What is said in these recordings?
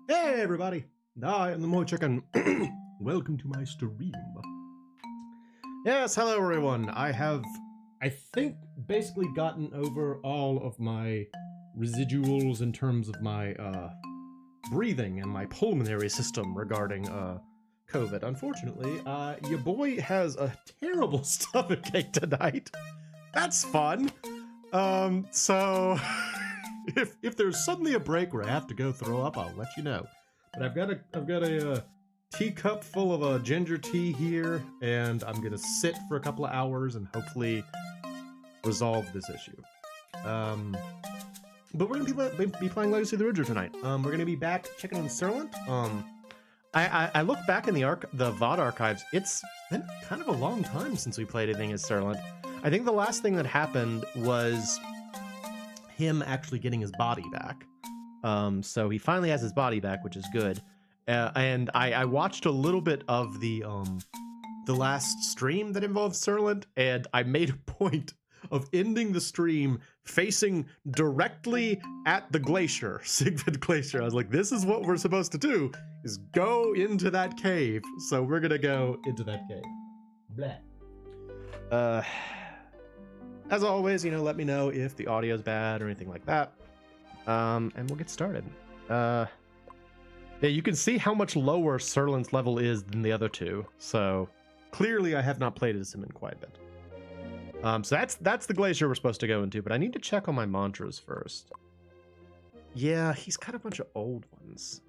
Hey everybody, I am the MoeChicken. Welcome to my stream. Yes, hello everyone. I think, basically gotten over all of my residuals in terms of my breathing and my pulmonary system regarding COVID. Unfortunately, your boy has a terrible stomachache tonight. That's fun. So if there's suddenly a break where I have to go throw up, I'll let you know. But I've got a teacup full of ginger tea here, and I'm gonna sit for a couple of hours and hopefully resolve this issue. But we're gonna be playing Legacy of the Rudra tonight. We're gonna be back checking on Serlant. I looked back in the VOD archives. It's been kind of a long time since we played anything as Serlant. I think the last thing that happened was him actually getting his body back. So he finally has his body back, which is good. And I watched a little bit of the last stream that involved Serlant, and I made a point of ending the stream facing directly at the glacier, Sigvid Glacier. I was like, this is what we're supposed to do, is go into that cave. So we're gonna go into that cave. Blah. As always, let me know if the audio's bad or anything like that. And we'll get started. Yeah, you can see how much lower Serlant's level is than the other two. So clearly I have not played as him in quite a bit. So that's the glacier we're supposed to go into, but I need to check on my mantras first. Yeah, he's got a bunch of old ones.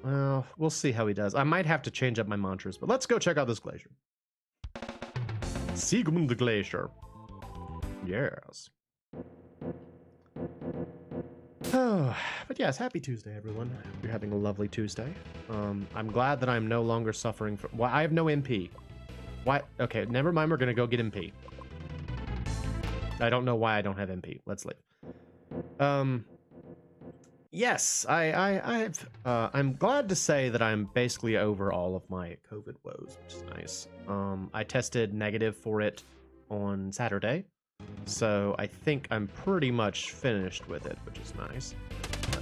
Well, we'll see how he does. I might have to change up my mantras, but let's go check out this glacier. Sigmund Glacier. Yes. Oh, but yes, happy Tuesday, everyone. Hope you're having a lovely Tuesday. I'm glad that I'm no longer suffering from... Well, I have no MP. Why? Okay, never mind. We're gonna go get MP. I don't know why I don't have MP. Let's leave. Yes, I'm glad to say that I'm basically over all of my COVID woes, which is nice. I tested negative for it on Saturday, so I think I'm pretty much finished with it, which is nice.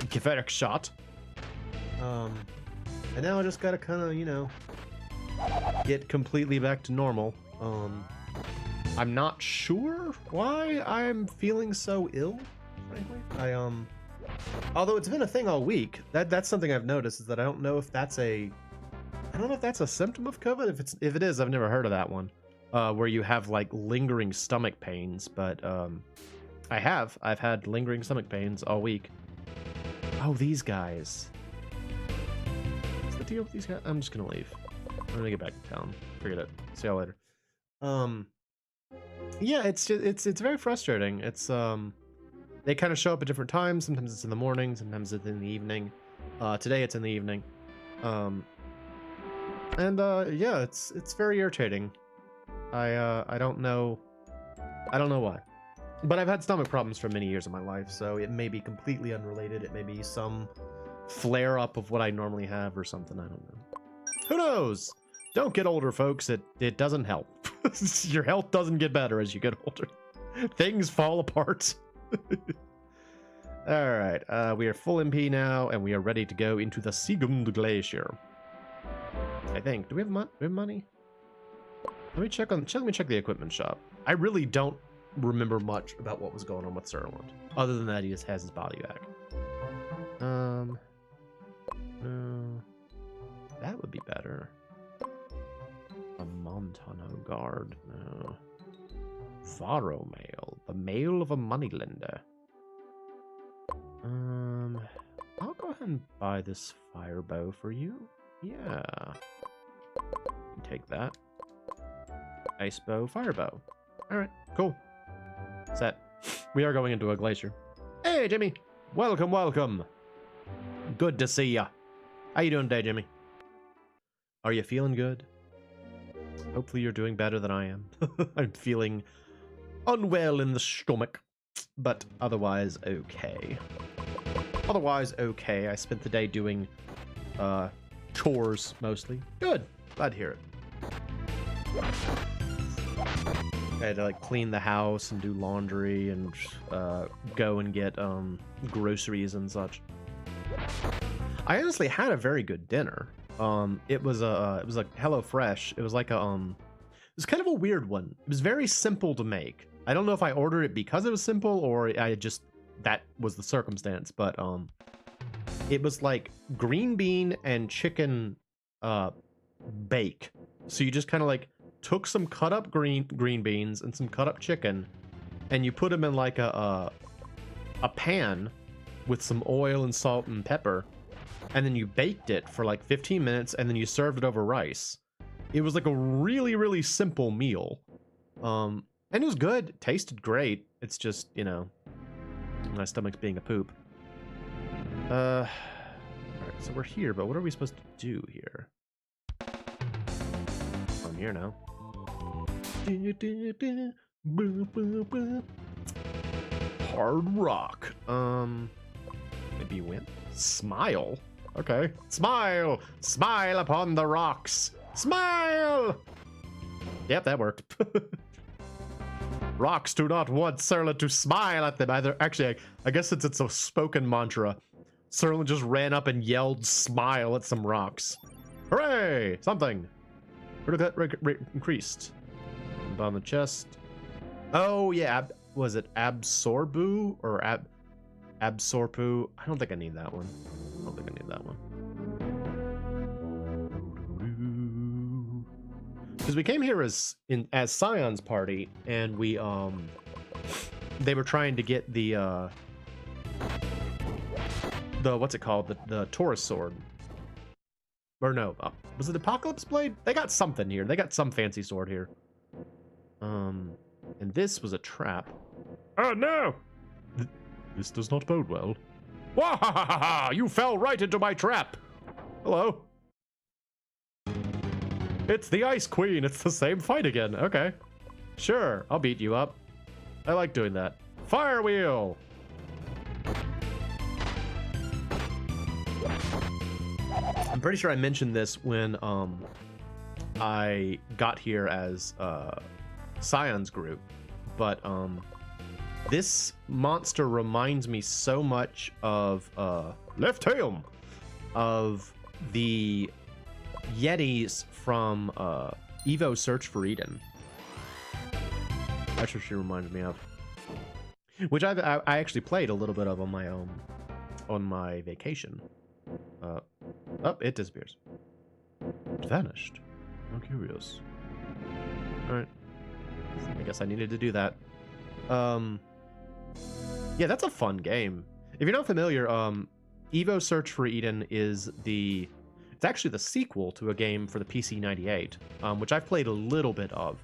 Give it a shot. And now I just gotta kind of, get completely back to normal. I'm not sure why I'm feeling so ill, frankly. Although it's been a thing all week. That's something I've noticed, is that I don't know if that's a symptom of COVID. If it is, I've never heard of that one. Where you have like lingering stomach pains, but I've had lingering stomach pains all week. Oh, these guys. What's the deal with these guys? I'm just gonna leave. I'm gonna get back to town. Forget it. See y'all later. Yeah, it's very frustrating. It's they kind of show up at different times. Sometimes it's in the morning, sometimes it's in the evening. Today it's in the evening. Yeah, it's very irritating. I don't know why. But I've had stomach problems for many years of my life, so it may be completely unrelated. It may be some flare up of what I normally have or something. I don't know. Who knows? Don't get older, folks. It doesn't help. Your health doesn't get better as you get older. Things fall apart. All right, we are full MP now, and we are ready to go into the Sigmund Glacier. I think. Do we have money? Let me check the equipment shop. I really don't remember much about what was going on with Serlant, other than that he just has his body back. That would be better. A Montano guard. No. Faro mail. The mail of a moneylender. I'll go ahead and buy this fire bow for you. Yeah. Take that. Ice bow, fire bow. Alright, cool. Set. We are going into a glacier. Hey, Jimmy. Welcome, welcome. Good to see ya. How you doing today, Jimmy? Are you feeling good? Hopefully you're doing better than I am. I'm feeling unwell in the stomach, but otherwise okay. Otherwise okay. I spent the day doing chores mostly. Good. Glad to hear it. I had to like clean the house and do laundry and go and get groceries and such. I honestly had a very good dinner. It was like HelloFresh. It was like a it was kind of a weird one. It was very simple to make. I don't know if I ordered it because it was simple or I just that was the circumstance, but it was like green bean and chicken bake. So you just kind of like took some cut up green beans and some cut up chicken, and you put them in like a pan with some oil and salt and pepper, and then you baked it for like 15 minutes, and then you served it over rice. It was like a really simple meal, and it was good. It tasted great. It's just, you know, my stomach's being a poop. All right, so we're here, but what are we supposed to do here? I'm here now. Hard rock. Maybe win. Smile. Okay. Smile. Smile upon the rocks. Smile. Yep, that worked. Rocks do not want Serlin to smile at them either. Actually, I guess since it's a spoken mantra, Serlin just ran up and yelled smile at some rocks. Hooray! Something. Critical rate increased. And on the chest. Oh, yeah. Was it Absorbu or Absorpu? I don't think I need that one. I don't think I need that one. Because we came here as Scion's party, and we they were trying to get the what's it called, the Taurus sword, or no, was it Apocalypse Blade? They got something here. They got some fancy sword here. And this was a trap. Oh no! This does not bode well. Wahahaha! You fell right into my trap. Hello. It's the Ice Queen. It's the same fight again. Okay. Sure, I'll beat you up. I like doing that. Fire wheel! I'm pretty sure I mentioned this when I got here as Scion's group, but this monster reminds me so much of Left Helm, of the Yetis from Evo Search for Eden. That's what she reminds me of. Which I actually played a little bit of on my vacation. Oh, it disappears. It vanished. How curious. Alright. I guess I needed to do that. Yeah, that's a fun game. If you're not familiar, Evo Search for Eden is it's actually the sequel to a game for the PC 98, which I've played a little bit of.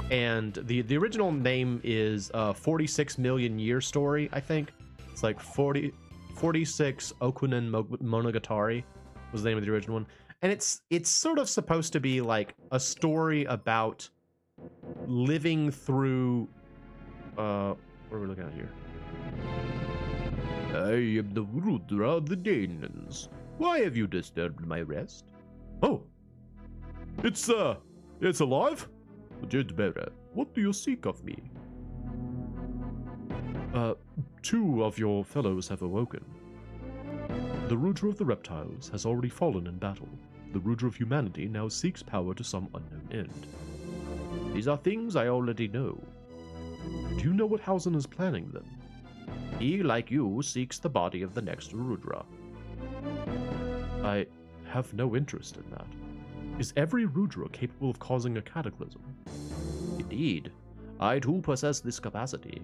And the original name is 46 Million Year Story, I think. It's like 46 Okunen Monogatari was the name of the original one. And it's sort of supposed to be like a story about living through what are we looking at here? I am the Rudra of the Daemons. Why have you disturbed my rest? Oh, it's alive? Jedbera, what do you seek of me? Two of your fellows have awoken. The Rudra of the reptiles has already fallen in battle. The Rudra of humanity now seeks power to some unknown end. These are things I already know. Do you know what Hausen is planning then? He, like you, seeks the body of the next Rudra. I have no interest in that. Is every Rudra capable of causing a cataclysm? Indeed. I too possess this capacity.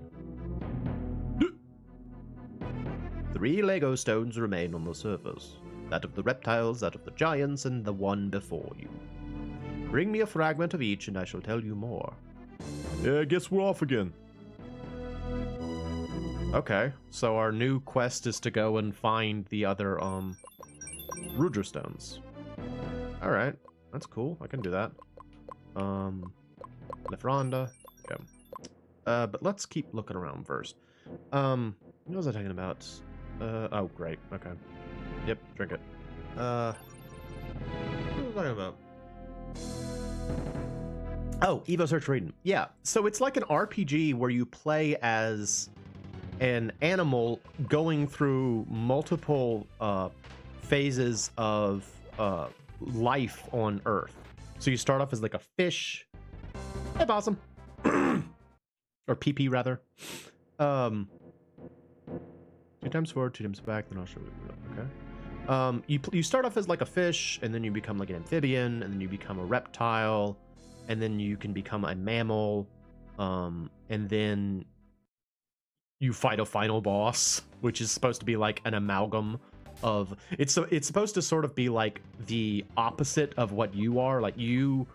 3 Lego stones remain on the surface. That of the reptiles, that of the giants, and the one before you. Bring me a fragment of each and I shall tell you more. Yeah, I guess we're off again. Okay, so our new quest is to go and find the other, Rudra stones. Alright, that's cool. I can do that. Lefronda. Okay. But let's keep looking around first. What was I talking about? Oh, great. Okay. Yep, drink it. What was I talking about? Oh, Evo Search for Eden. Yeah, so it's like an RPG where you play as an animal going through multiple phases of life on Earth. So you start off as like a fish. Hey, Possum. Or PP rather. 2 times forward, 2 times back, then I'll show you. Okay. You start off as like a fish, and then you become like an amphibian, and then you become a reptile, and then you can become a mammal, and then you fight a final boss, which is supposed to be like an amalgam of it's supposed to sort of be like the opposite of what you are. Like you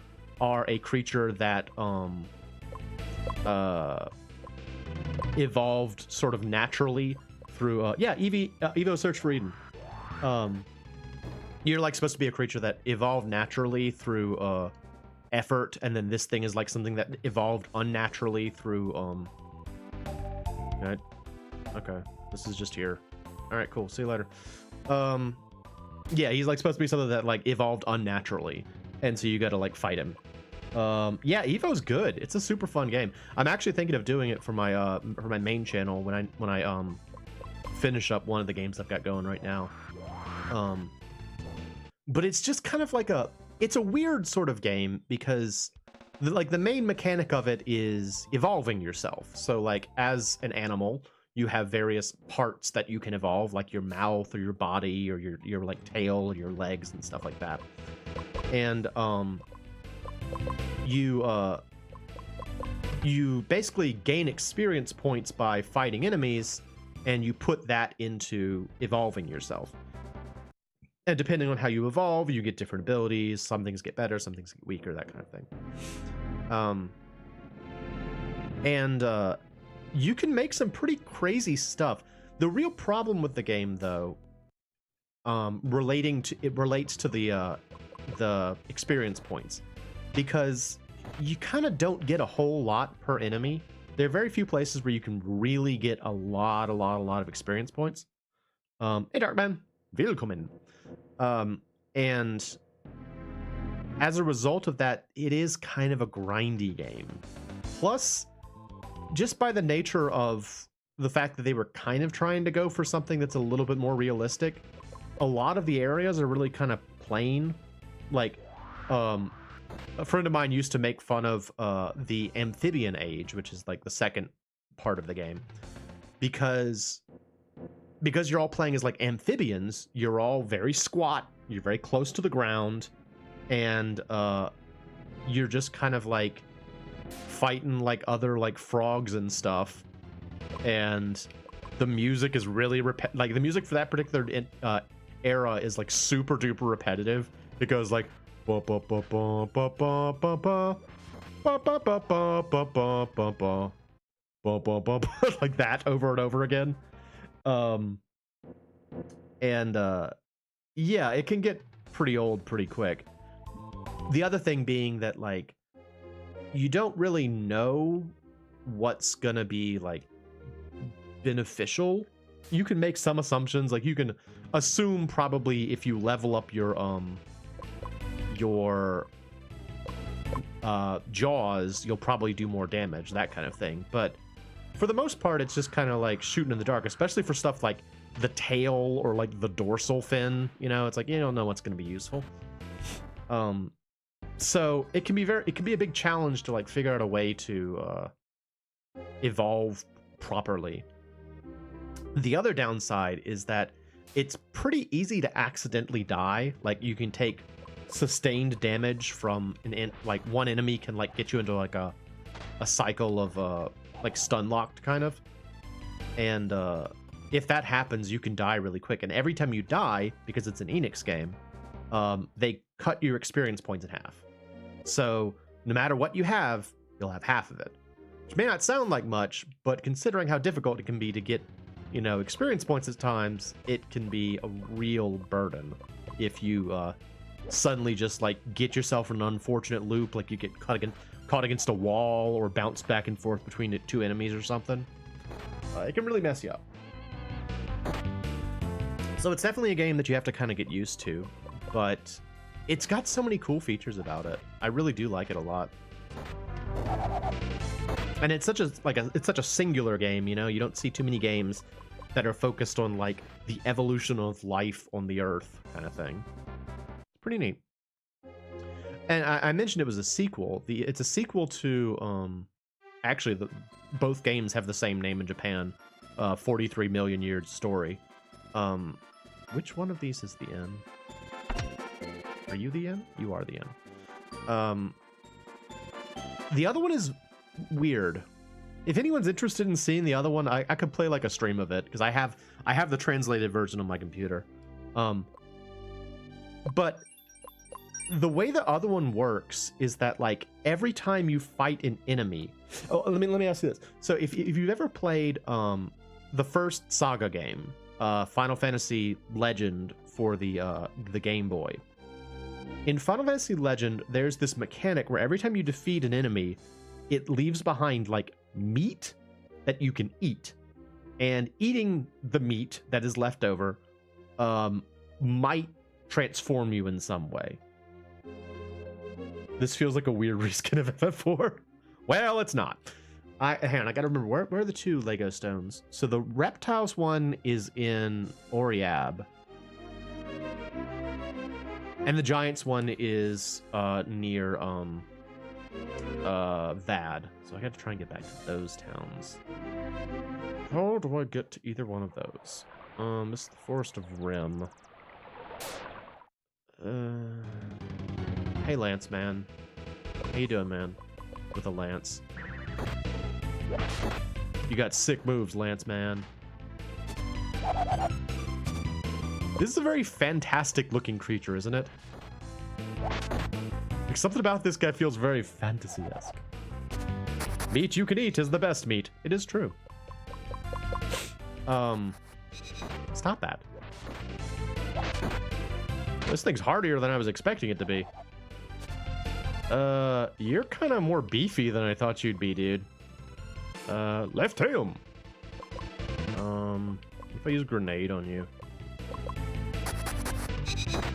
are a creature that evolved sort of naturally through Evo Search for Eden. You're like supposed to be a creature that evolved naturally through effort, and then this thing is like something that evolved unnaturally through okay, this is just here. All right, cool, see you later. Yeah, he's like supposed to be something that like evolved unnaturally, and so you gotta like fight him. Yeah, Evo's good. It's a super fun game. I'm actually thinking of doing it for my main channel when I finish up one of the games I've got going right now. But it's just kind of like it's a weird sort of game because the main mechanic of it is evolving yourself. So like as an animal, you have various parts that you can evolve, like your mouth or your body or your like tail or your legs and stuff like that. And you basically gain experience points by fighting enemies, and you put that into evolving yourself. And depending on how you evolve, you get different abilities. Some things get better, some things get weaker, that kind of thing. You can make some pretty crazy stuff. The real problem with the game, though, relates to the experience points, because you kind of don't get a whole lot per enemy. There are very few places where you can really get a lot of experience points. Hey, Darkman, willkommen. And as a result of that, it is kind of a grindy game. Plus, just by the nature of the fact that they were kind of trying to go for something that's a little bit more realistic, a lot of the areas are really kind of plain. Like, a friend of mine used to make fun of the amphibian age, which is like the second part of the game, because you're all playing as like amphibians. You're all very squat, you're very close to the ground, and you're just kind of like fighting like other like frogs and stuff. And the music is really like the music for that particular era is like super duper repetitive. It goes like like that over and over again. Yeah, it can get pretty old pretty quick. The other thing being that like you don't really know what's gonna be like beneficial. You can make some assumptions, like you can assume probably if you level up your jaws, you'll probably do more damage, that kind of thing. But for the most part, it's just kind of like shooting in the dark, especially for stuff like the tail or like the dorsal fin. You know, it's like you don't know what's going to be useful. So it can be a big challenge to like figure out a way to evolve properly. The other downside is that it's pretty easy to accidentally die. Like you can take sustained damage from like one enemy can like get you into like a cycle of like stun locked kind of, and if that happens you can die really quick. And every time you die, because it's an Enix game, they cut your experience points in half. So no matter what you have, you'll have half of it, which may not sound like much, but considering how difficult it can be to get, you know, experience points at times, it can be a real burden if you suddenly just like get yourself in an unfortunate loop, like you get caught against a wall or bounce back and forth between two enemies or something. It can really mess you up. So it's definitely a game that you have to kind of get used to, but it's got so many cool features about it. I really do like it a lot. And it's such a singular game, you know. You don't see too many games that are focused on like the evolution of life on the Earth kind of thing. It's pretty neat. And I mentioned it was a sequel. It's a sequel to actually both games have the same name in Japan. 43 Million Years Story. Which one of these is the end? Are you the end? You are the end. The other one is weird. If anyone's interested in seeing the other one, I could play like a stream of it because I have the translated version on my computer. But the way the other one works is that like every time you fight an enemy. Oh, let me ask you this. So if you've ever played the first Saga game, Final Fantasy Legend for the Game Boy. In Final Fantasy Legend, there's this mechanic where every time you defeat an enemy, it leaves behind like meat that you can eat, and eating the meat that is left over might transform you in some way. This feels like a weird reskin of FF4. Well, it's not. Hang on, I gotta remember where are the two Lego stones. So the reptiles one is in Oriab, and the giants one is near Vad. So I have to try and get back to those towns. How do I get to either one of those? This is the Forest of Rim. Hey, Lance, man. How you doing, man? With a lance. You got sick moves, Lance, man. This is a very fantastic looking creature, isn't it? Like, something about this guy feels very fantasy-esque. Meat you can eat is the best meat. It is true. Stop that. This thing's harder than I was expecting it to be. You're kind of more beefy than I thought you'd be, dude. Left him. If I use grenade on you.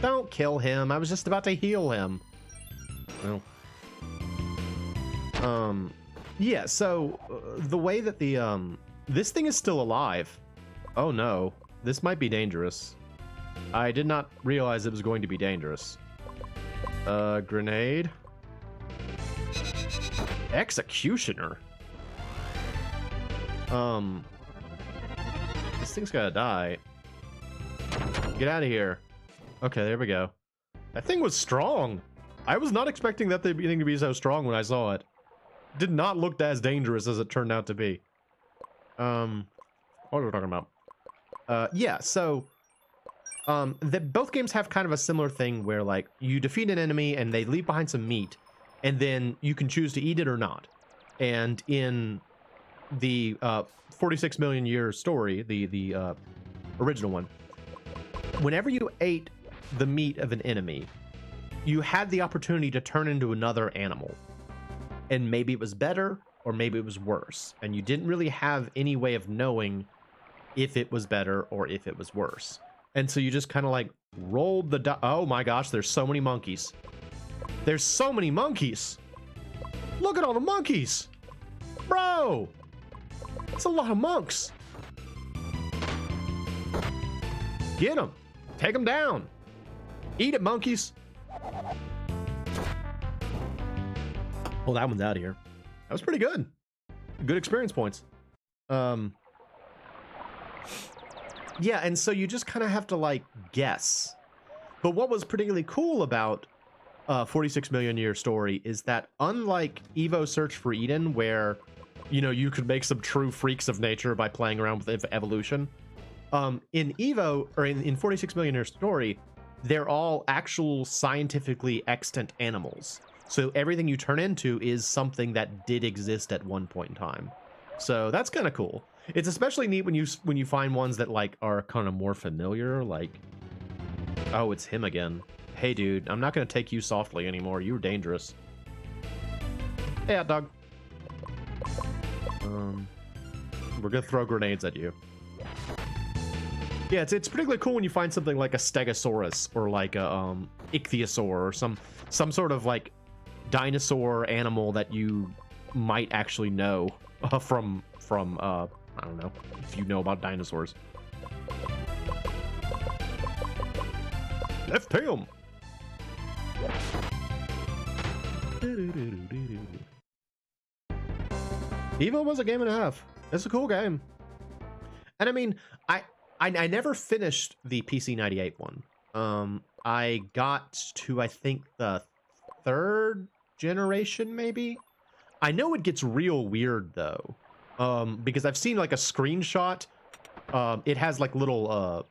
Don't kill him. I was just about to heal him. Well. Yeah, so the way that this thing is still alive. Oh no, this might be dangerous. I did not realize it was going to be dangerous. Grenade. Executioner. This thing's gotta die. Get out of here. Okay, there we go. That thing was strong. I was not expecting that thing to be so strong when I saw it. Did not look as dangerous as it turned out to be. What are we talking about? Yeah, so both games have kind of a similar thing where like you defeat an enemy and they leave behind some meat, and then you can choose to eat it or not. And in the 46 Million Year Story, the original one, whenever you ate the meat of an enemy, you had the opportunity to turn into another animal. And maybe it was better or maybe it was worse. And you didn't really have any way of knowing if it was better or if it was worse. And so you just kind of like rolled the die. Oh my gosh, there's so many monkeys. There's so many monkeys. Look at all the monkeys. Bro, it's a lot of monks. Get them. Take them down. Eat it, monkeys. Well, that one's out of here. That was pretty good. Good experience points. Yeah, and so you just kind of have to like guess. But what was particularly cool about 46 Million Year Story is that unlike Evo Search for Eden, where you know you could make some true freaks of nature by playing around with evolution, in Evo or in 46 Million Year Story, they're all actual scientifically extant animals. So everything you turn into is something that did exist at one point in time. So that's kind of cool. It's especially neat when you find ones that like are kind of more familiar, like, oh, it's him again. Hey, dude, I'm not going to take you softly anymore. You were dangerous. Hey, hot dog. We're going to throw grenades at you. Yeah, it's particularly cool when you find something like a Stegosaurus or like a Ichthyosaur or some sort of like dinosaur animal that you might actually know from I don't know if you know about dinosaurs. Left him. Evo was a game and a half. It's a cool game. And I mean, I never finished the PC-98 one. I got to, I think, the 3rd generation, maybe? I know it gets real weird, though. Because I've seen, like, a screenshot. It has, like, little,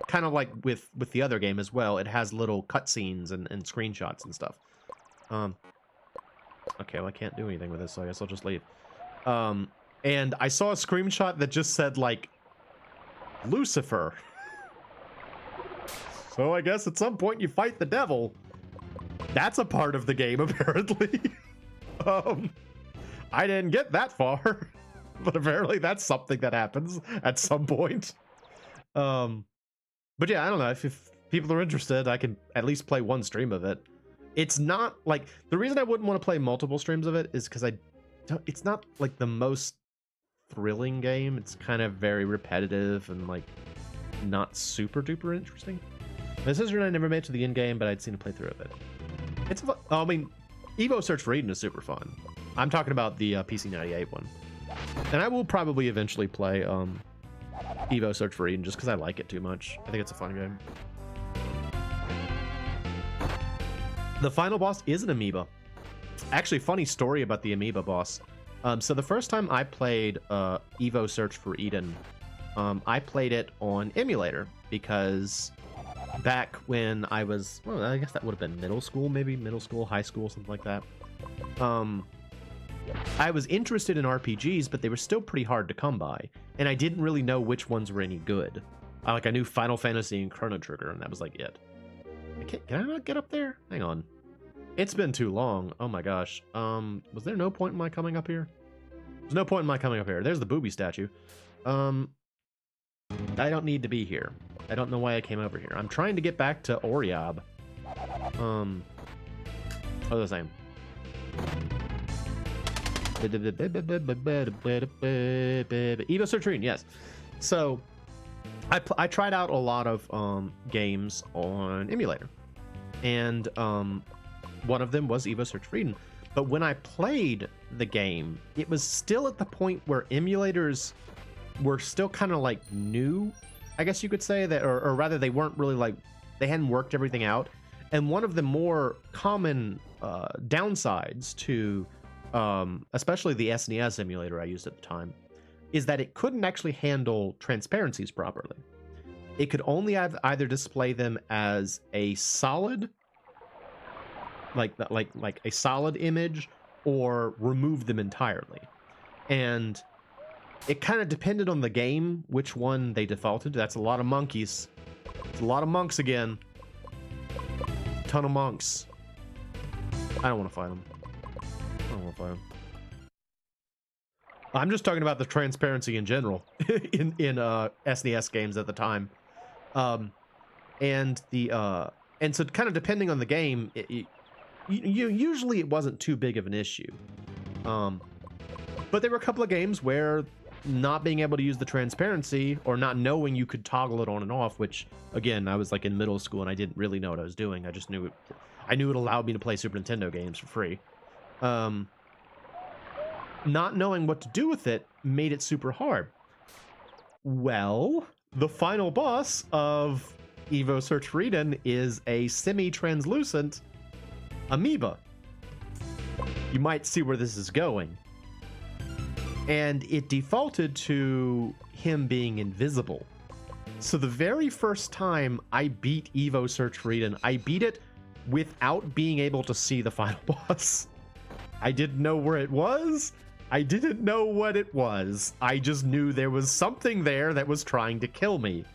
kind of like with the other game as well. It has little cutscenes and screenshots and stuff. Okay, well, I can't do anything with this, so I guess I'll just leave. And I saw a screenshot that just said, like, Lucifer. So I guess at some point you fight the devil. That's a part of the game, apparently. I didn't get that far, but apparently that's something that happens at some point. But yeah, I don't know. If people are interested, I can at least play one stream of it. It's not like, the reason I wouldn't want to play multiple streams of it is because it's not like the most thrilling game. It's kind of very repetitive and like not super duper interesting. My sister and I never made it to the end game, but I'd seen a playthrough of it. It's fun. I mean, Evo Search for Eden is super fun. I'm talking about the PC-98 one, and I will probably eventually play Evo Search for Eden just because I like it too much. I think it's a fun game. The final boss is an amoeba. Actually, funny story about the amoeba boss. So the first time I played Evo Search for Eden, I played it on emulator because back when I was, well, I guess that would have been middle school, maybe middle school, high school, something like that. I was interested in RPGs, but they were still pretty hard to come by, and I didn't really know which ones were any good. I knew Final Fantasy and Chrono Trigger, and that was like it. Can I not get up there? Hang on. It's been too long. Oh my gosh. Was there no point in my coming up here? There's no point in my coming up here. There's the booby statue. I don't need to be here. I don't know why I came over here. I'm trying to get back to Oriob. Oh, the same. Evo Search for Eden, yes. So I tried out a lot of games on emulator, and one of them was Evo Search for Eden. But when I played the game, it was still at the point where emulators were still kind of like new, I guess you could say, that, or rather they weren't really like, they hadn't worked everything out. And one of the more common downsides to especially the SNES emulator I used at the time is that it couldn't actually handle transparencies properly. It could only either display them as a solid, like a solid image, or remove them entirely. And it kind of depended on the game which one they defaulted to. That's a lot of monkeys. It's a lot of monks again. Ton of monks. I don't want to fight them. I don't want to fight them. I'm just talking about the transparency in general in SNES games at the time. And so kind of depending on the game, usually it wasn't too big of an issue. But there were a couple of games where not being able to use the transparency, or not knowing you could toggle it on and off, which again, I was like in middle school and I didn't really know what I was doing. I just knew it allowed me to play Super Nintendo games for free. Not knowing what to do with it made it super hard. Well, the final boss of Evo Search for Eden is a semi-translucent amoeba. You might see where this is going. And it defaulted to him being invisible. So the very first time I beat Evo Search for Eden, I beat it without being able to see the final boss. I didn't know where it was. I didn't know what it was. I just knew there was something there that was trying to kill me.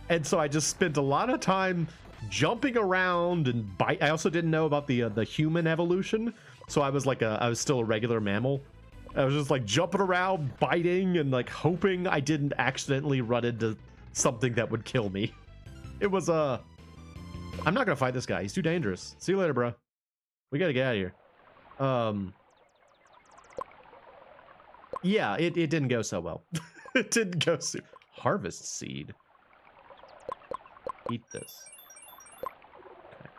And so I just spent a lot of time jumping around and bite. I also didn't know about the human evolution. So I was still a regular mammal. I was just like jumping around, biting, and like hoping I didn't accidentally run into something that would kill me. It was I'm not gonna fight this guy. He's too dangerous. See you later, bro. We gotta get out of here. Yeah, it didn't go so well. It didn't go so... Harvest seed. Eat this. Okay.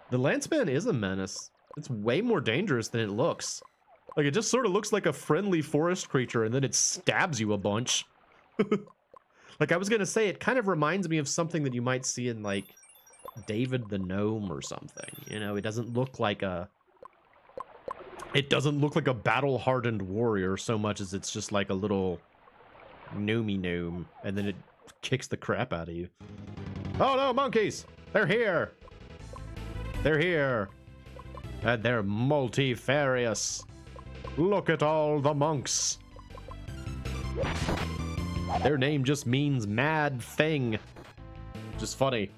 The Lanceman is a menace. It's way more dangerous than it looks. Like, it just sort of looks like a friendly forest creature, and then it stabs you a bunch. Like, I was gonna say, it kind of reminds me of something that you might see in, like, David the Gnome or something. You know, it doesn't look like a... It doesn't look like a battle-hardened warrior so much as it's just like a little gnomey gnome, and then it kicks the crap out of you. Oh no, monkeys! They're here! They're here! And they're multifarious. Look at all the monks. Their name just means mad thing. Which is funny.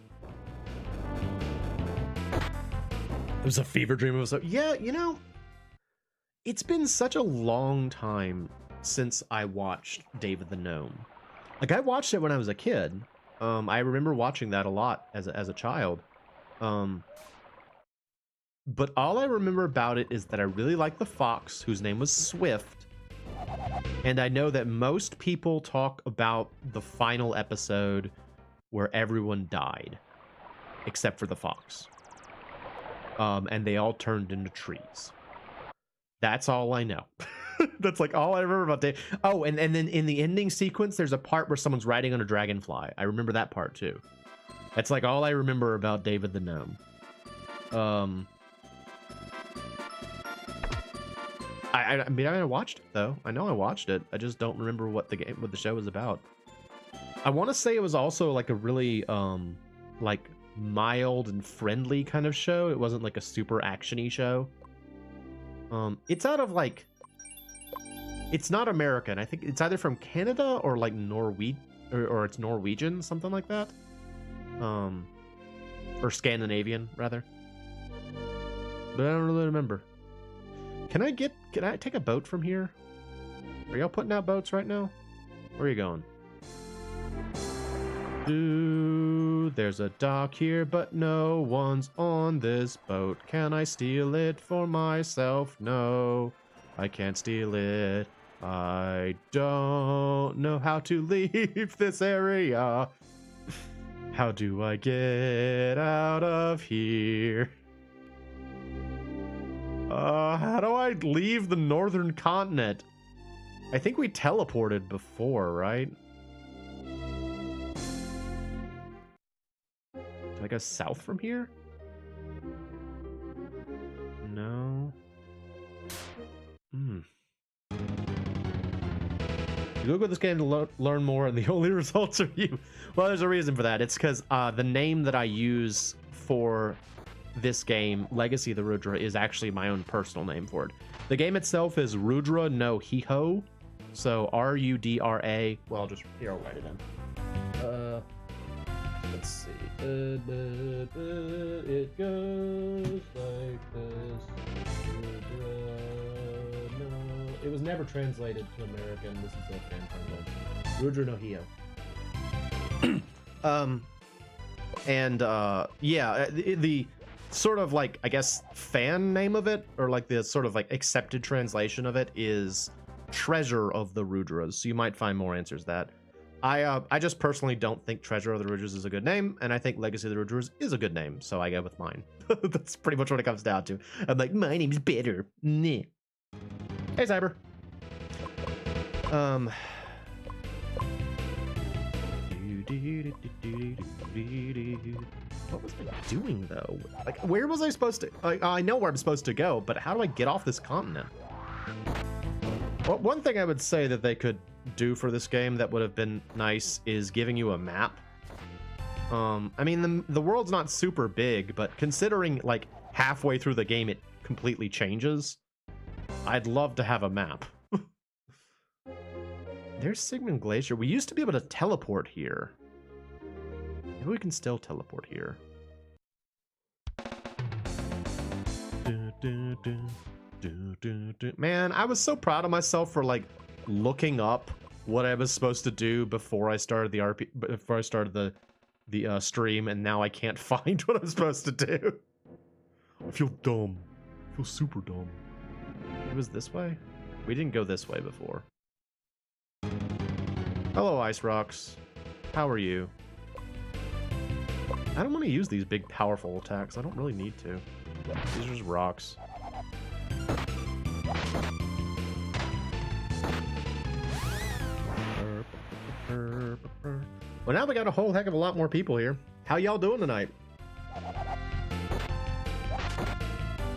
It was a fever dream of so... Yeah, you know... It's been such a long time since I watched David the Gnome. Like, I watched it when I was a kid. I remember watching that a lot as a child. But all I remember about it is that I really liked the fox, whose name was Swift. And I know that most people talk about the final episode where everyone died, except for the fox. And they all turned into trees. That's all I know. That's like all I remember about Dave. Oh, and then in the ending sequence, there's a part where someone's riding on a dragonfly. I remember that part too. That's like all I remember about David the Gnome. I mean, I watched it though. I know I watched it. I just don't remember what the show was about. I want to say it was also like a really like mild and friendly kind of show. It wasn't like a super actiony show. It's out of like, it's not American. I think it's either from Canada or like Norway, or it's Norwegian, something like that. Or Scandinavian rather. But I don't really remember. Can I take a boat from here? Are y'all putting out boats right now? Where are you going? There's a dock here, but no one's on this boat. Can I steal it for myself? No, I can't steal it. I don't know how to leave this area. How do I get out of here? How do I leave the northern continent? I think we teleported before, right? Do I go south from here? No. You Google this game to learn more, and the only results are you. Well, there's a reason for that. It's because the name that I use for this game, Legacy of the Rudra, is actually my own personal name for it. The game itself is Rudra no Hiho. So R-U-D-R-A. Well, I'll write it in. Let's see. It goes like this. No, it was never translated to American. This is a fan translation. Rudra no Hiho. Yeah, the sort of like, I guess, fan name of it, or like the sort of like accepted translation of it, is Treasure of the Rudras. So you might find more answers to that. I just personally don't think Treasure of the Rudras is a good name, and I think Legacy of the Rudras is a good name, so I go with mine. That's pretty much what it comes down to. I'm like, my name's better. Nah. Hey, Cyber. What was I doing though? Like, where was I supposed to? I know where I'm supposed to go, but how do I get off this continent? Well, one thing I would say that they could do for this game that would have been nice is giving you a map. I mean, the world's not super big, but considering like halfway through the game it completely changes, I'd love to have a map. There's Sigmund Glacier. We used to be able to teleport here. Maybe we can still teleport here. Man, I was so proud of myself for like looking up what I was supposed to do before I started the stream, and now I can't find what I'm supposed to do. I feel dumb. I feel super dumb. It was this way? We didn't go this way before. Hello, Ice Rocks. How are you? I don't want to use these big, powerful attacks. I don't really need to. These are just rocks. Well, now we got a whole heck of a lot more people here. How y'all doing tonight?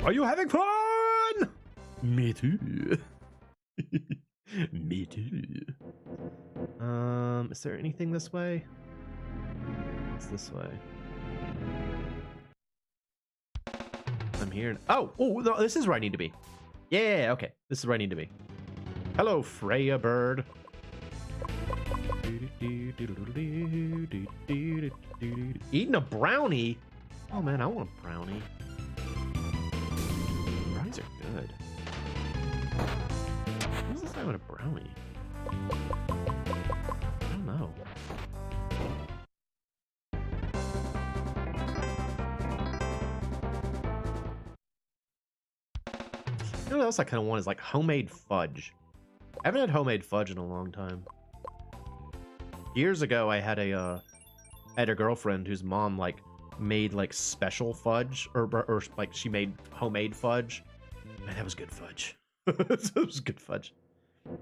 Are you having fun? Me too. Me too. Is there anything this way? It's this way. I'm here. Oh, no, this is where I need to be. Yeah, okay. This is where I need to be. Hello, Freya bird. Eating a brownie? Oh man, I want a brownie. Brownies are good. What does this say about a brownie? I don't know. You know what else I kind of want is like homemade fudge. I haven't had homemade fudge in a long time. Years ago, I had a girlfriend whose mom like made like special fudge, or like she made homemade fudge. Man, that was good fudge. That was good fudge.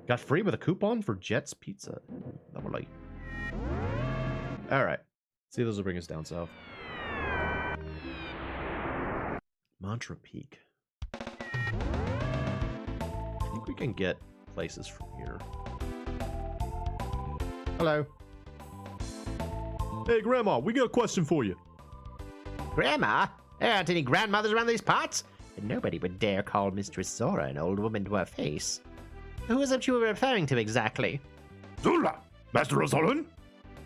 Got free with a coupon for Jet's Pizza. Lovely. All right, see, those will bring us down south. Mantra Peak. I think we can get places from here. Hello. Hey, Grandma, we got a question for you. Grandma? There aren't any grandmothers around these parts, and nobody would dare call Mistress Zora an old woman to her face. Who is it you were referring to exactly? Zula! Master Azolan?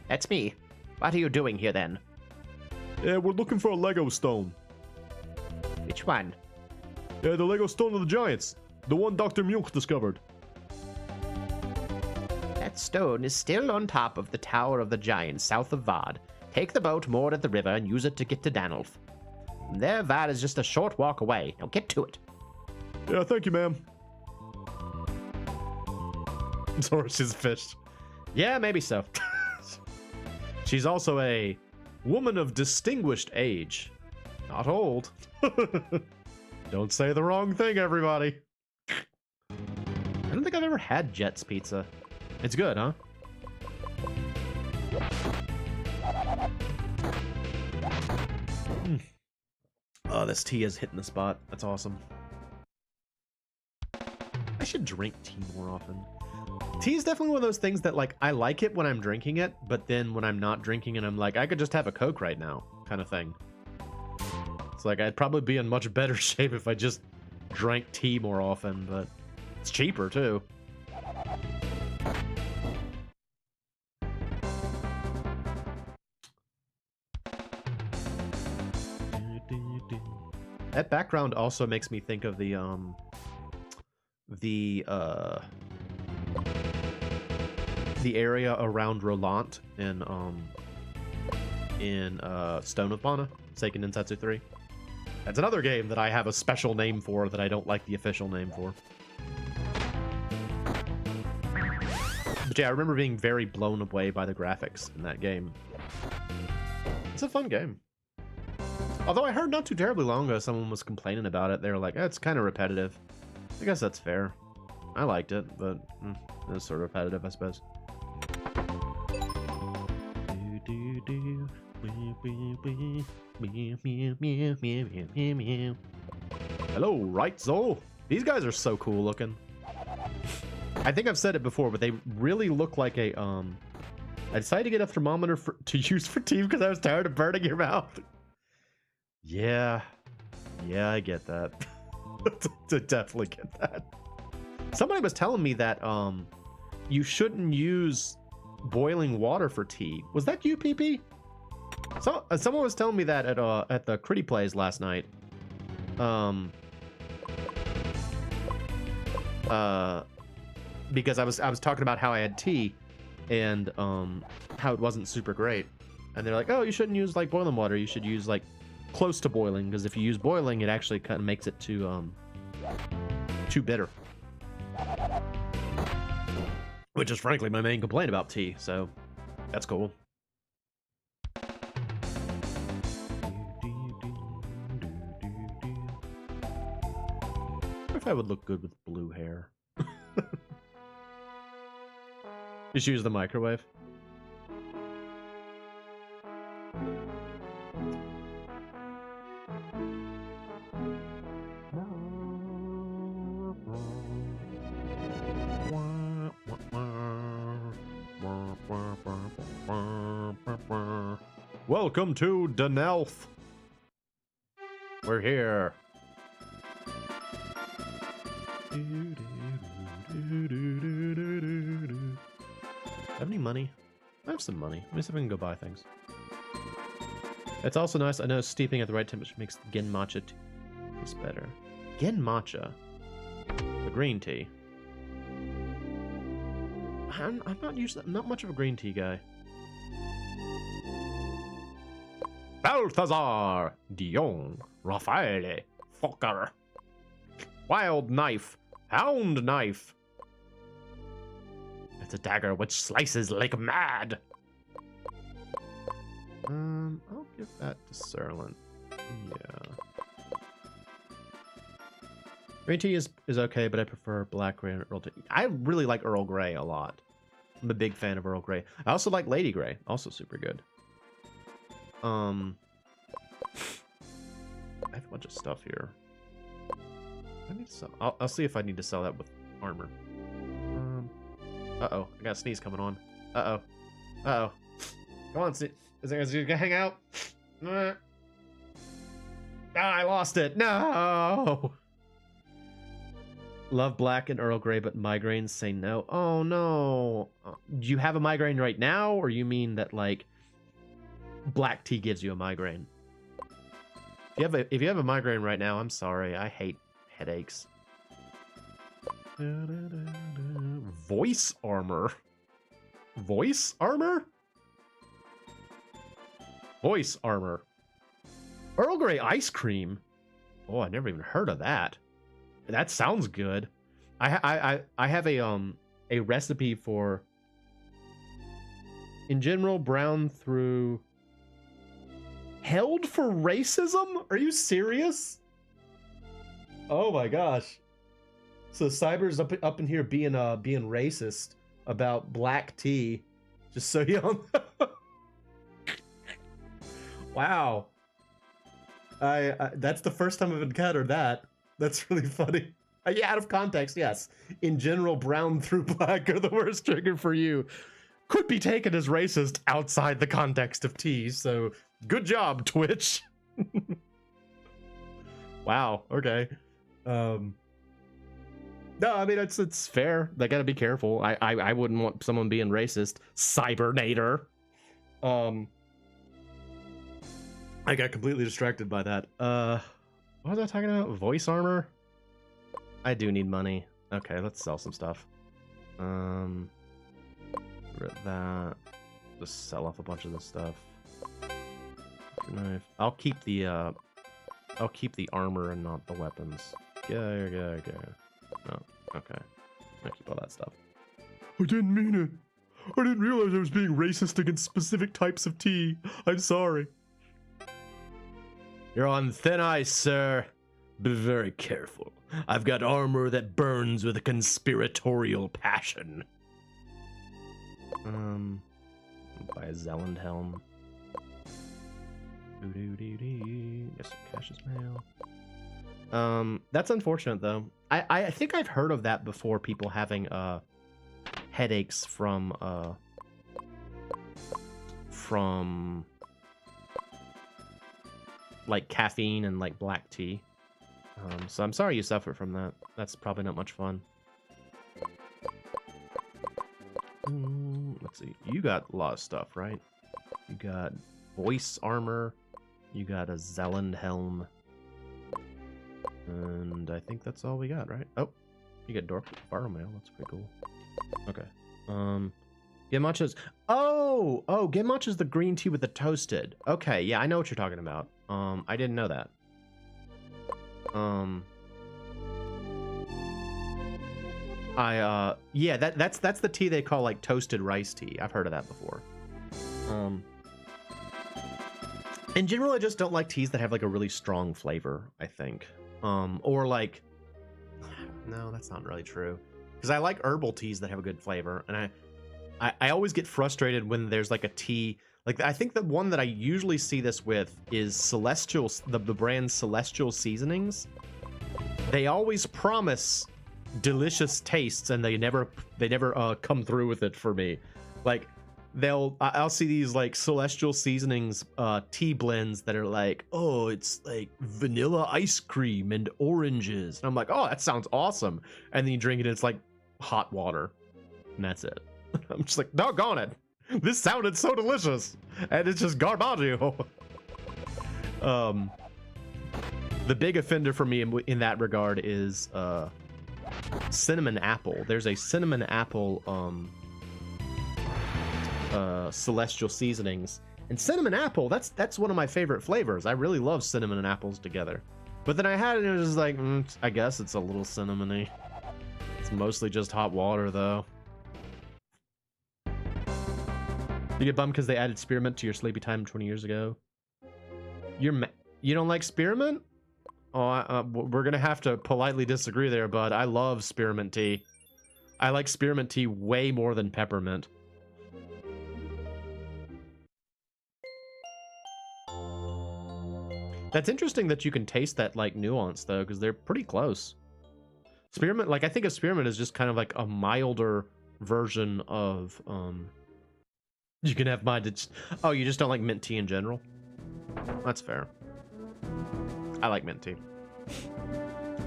That's me. What are you doing here then? Yeah, we're looking for a Lego stone. Which one? Yeah, the Lego stone of the giants. The one Dr. Mulk discovered. That stone is still on top of the Tower of the Giants south of Vard. Take the boat moored at the river and use it to get to Danulf. From there, Vard is just a short walk away. Now get to it. Yeah, thank you, ma'am. Sorry, she's a fish. Yeah, maybe so. She's also a woman of distinguished age. Not old. Don't say the wrong thing, everybody. I don't think I've ever had Jet's Pizza. It's good, huh? Oh, this tea is hitting the spot. That's awesome. I should drink tea more often. Tea is definitely one of those things that, like, I like it when I'm drinking it, but then when I'm not drinking it, I'm like, I could just have a Coke right now, kind of thing. It's like, I'd probably be in much better shape if I just drank tea more often, but it's cheaper, too. That background also makes me think of the area around Rolant in Stone of Mana, Seiken Densetsu 3. That's another game that I have a special name for that I don't like the official name for. But yeah, I remember being very blown away by the graphics in that game. It's a fun game. Although I heard not too terribly long ago someone was complaining about it. They were like, it's kind of repetitive. I guess that's fair. I liked it, but it was sort of repetitive, I suppose. Hello, right, Zol? These guys are so cool looking. I think I've said it before, but they really look like a I decided to get a thermometer to use for tea because I was tired of burning your mouth. Yeah, I get that. I definitely get that. Somebody was telling me that you shouldn't use boiling water for tea. Was that you, PP? So someone was telling me that at the Critty Plays last night. Because I was talking about how I had tea and how it wasn't super great, and they're like, oh, you shouldn't use like boiling water. You should use like close to boiling, because if you use boiling, it actually kind of makes it too too bitter. Which is frankly my main complaint about tea, so that's cool. If I would look good with blue hair. Just use the microwave. Welcome to Denelf. We're here. Have any money? I have some money. Let me see if I can go buy things. It's also nice. I know steeping at the right temperature makes gen matcha taste better. Gen matcha, the green tea. I'm not much of a green tea guy. Balthazar, Dion, Raffaele, Fokker. Wild knife, hound knife. It's a dagger which slices like mad. I'll give that to Serlin. Yeah. Green tea is okay, but I prefer black Grey and Earl tea. I really like Earl Grey a lot. I'm a big fan of Earl Grey. I also like Lady Grey, also super good. I have a bunch of stuff here. I need to sell. I'll see if I need to sell that with armor. Uh-oh. I got a sneeze coming on. Uh-oh. Uh-oh. Come on, Sneeze. Is it gonna hang out? Ah, I lost it. No! Love black and Earl Grey, but migraines say no. Oh, no. Do you have a migraine right now, or you mean that, like, black tea gives you a migraine? If you have a migraine right now, I'm sorry. I hate headaches. Voice armor. Voice armor? Voice armor. Earl Grey ice cream. Oh, I never even heard of that. That sounds good. I have a recipe for, in general, brown through. Held for racism? Are you serious? Oh my gosh. So Cyber's up in here being racist about black tea, just so you know. Wow. I that's the first time I've encountered that. That's really funny. Yeah, out of context, yes. In general, brown through black are the worst trigger for you. Could be taken as racist outside the context of tea, so good job, Twitch. Wow, okay. No, I mean, it's fair. They gotta be careful. I wouldn't want someone being racist. Cybernator. I got completely distracted by that. What was I talking about? Voice armor? I do need money. Okay, let's sell some stuff. Rip that. Just sell off a bunch of this stuff. Knife. I'll keep the armor and not the weapons. Go. Oh, okay. I'll keep all that stuff. I didn't mean it. I didn't realize I was being racist against specific types of tea. I'm sorry. You're on thin ice, sir. Be very careful. I've got armor that burns with a conspiratorial passion. Buy a Zelland helm. Get some Cash's mail. That's unfortunate though. I think I've heard of that before. People having headaches from like caffeine and like black tea. So I'm sorry you suffer from that. That's probably not much fun. Let's see. You got a lot of stuff, right? You got voice armor. You got a Zelland helm. And I think that's all we got, right? Oh, you get Dork Faro mail. That's pretty cool. Okay. Gemacha's. Oh, Gemacha's the green tea with the toasted. Okay, yeah, I know what you're talking about. I didn't know that. Yeah, that's the tea they call like toasted rice tea. I've heard of that before. In general, I just don't like teas that have like a really strong flavor, I think. Or like, no, that's not really true. Because I like herbal teas that have a good flavor, and I always get frustrated when there's like a tea. Like, I think the one that I usually see this with is Celestial, the brand Celestial Seasonings. They always promise delicious tastes, and they never come through with it for me. Like, I'll see these like Celestial Seasonings tea blends that are like, oh, it's like vanilla ice cream and oranges, and I'm like, oh, that sounds awesome. And then you drink it, and it's like hot water, and that's it. I'm just like, doggone it, this sounded so delicious, and it's just garbaggio. The big offender for me in that regard is cinnamon apple. There's a cinnamon apple Celestial Seasonings, and cinnamon apple, that's one of my favorite flavors. I really love cinnamon and apples together. But then I had it, and it was just like, I guess it's a little cinnamony. It's mostly just hot water, though. You get bummed because they added spearmint to your sleepy time 20 years ago. You don't like spearmint? Oh, we're gonna have to politely disagree there, bud. I love spearmint tea. I like spearmint tea way more than peppermint. That's interesting that you can taste that like nuance though, because they're pretty close. Spearmint, like I think of spearmint as just kind of like a milder version of you can have mine. Oh, you just don't like mint tea in general? That's fair. I like mint tea.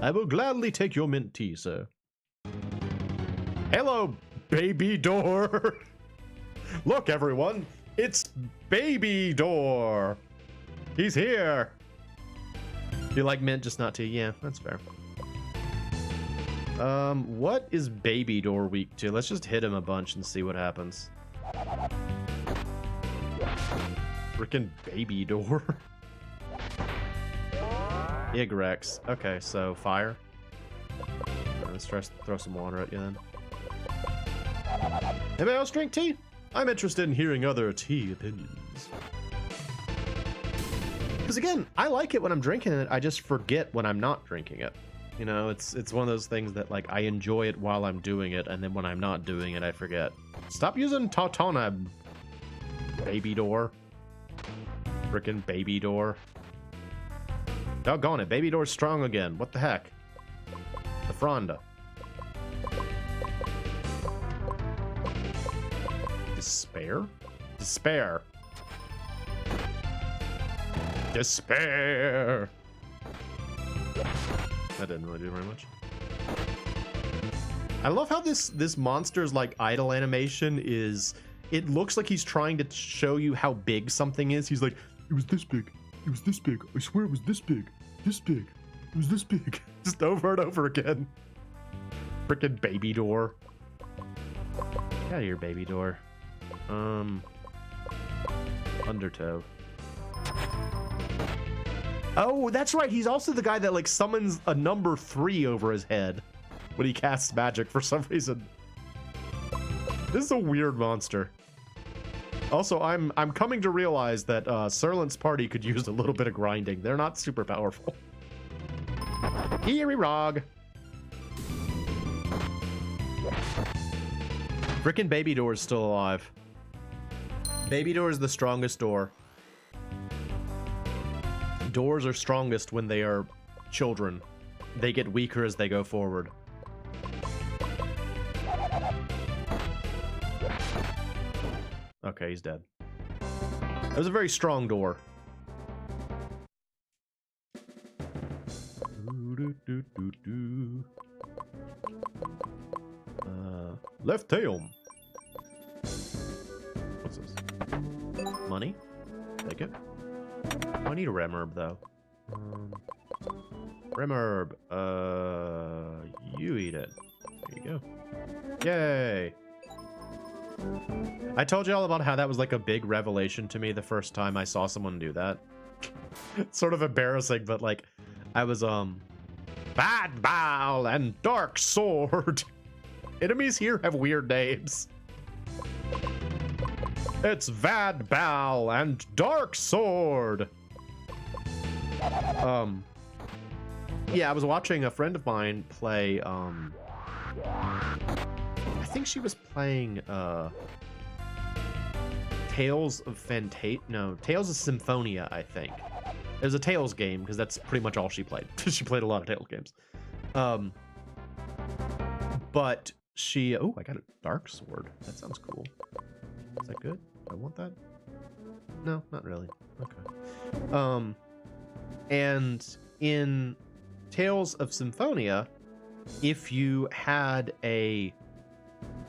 I will gladly take your mint tea, sir. Hello, Baby Door. Look, everyone, it's Baby Door. He's here. You like mint, just not tea? Yeah, that's fair. What is Baby Door weak to? Let's just hit him a bunch and see what happens. Frickin' Baby Door. Igrex. Okay, so fire. Let's try to throw some water at you then. Anybody else drink tea? I'm interested in hearing other tea opinions. Because again, I like it when I'm drinking it. I just forget when I'm not drinking it. You know, it's one of those things that like I enjoy it while I'm doing it, and then when I'm not doing it, I forget. Stop using Tautana, Baby Door. Frickin' Baby Door. Doggone it, Baby Door's strong again. What the heck? The Fronda. Despair? Despair. Despair. That didn't really do very much. I love how this monster's like idle animation is. It looks like he's trying to show you how big something is. He's like, it was this big. It was this big. I swear it was this big. This big. It was this big. Just over and over again. Frickin' Baby Door. Get out of here, Baby Door. Undertow. Oh, that's right. He's also the guy that like summons a number 3 over his head when he casts magic for some reason. This is a weird monster. Also, I'm coming to realize that Serlant's party could use a little bit of grinding. They're not super powerful. Eerie Rog. Frickin' Baby Door is still alive. Baby Door is the strongest door. Doors are strongest when they are children. They get weaker as they go forward. Okay, he's dead. That was a very strong door. Left tail. What's this? Money? Take it. Oh, I need a Remherb though. Remherb. You eat it. There you go. Yay. I told you all about how that was like a big revelation to me the first time I saw someone do that. It's sort of embarrassing, but like I was Bad Bowl and Dark Sword. Enemies here have weird names. It's Vad Bal and Dark Sword. Yeah, I was watching a friend of mine play, I think she was playing, Tales of Symphonia, I think. It was a Tales game, because that's pretty much all she played. She played a lot of Tales games. But she, oh, I got a Dark Sword. That sounds cool. Is that good? Do I want that? No, not really. Okay. And in Tales of Symphonia, if you had a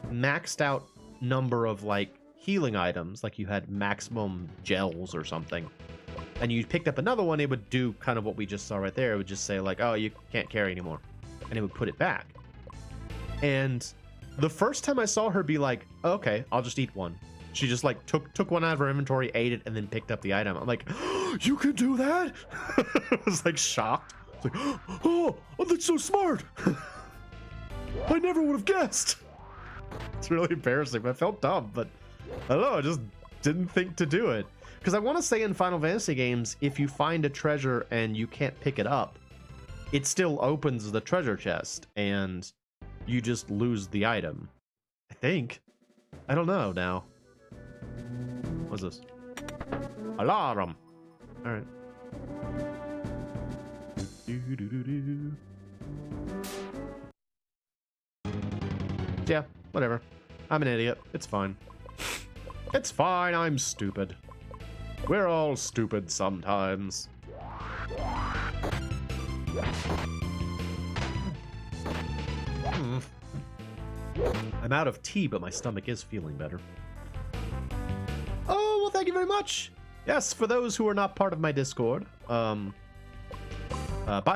maxed out number of like healing items, like you had maximum gels or something, and you picked up another one, it would do kind of what we just saw right there. It would just say like, oh, you can't carry anymore, and it would put it back. And the first time I saw her be like, okay, I'll just eat one, she just like took one out of her inventory, ate it, and then picked up the item. I'm like, oh, you can do that? I was like shocked. It's like, oh, that's so smart. I never would have guessed. It's really embarrassing. I felt dumb, but I don't know, I just didn't think to do it. Because I want to say in Final Fantasy games, if you find a treasure and you can't pick it up, it still opens the treasure chest and you just lose the item. I think. I don't know now. What's this? Alarm! Alright. Yeah, whatever. I'm an idiot. It's fine. It's fine, I'm stupid. We're all stupid sometimes. I'm out of tea, but my stomach is feeling better. Oh, well, thank you very much. Yes, for those who are not part of my Discord, by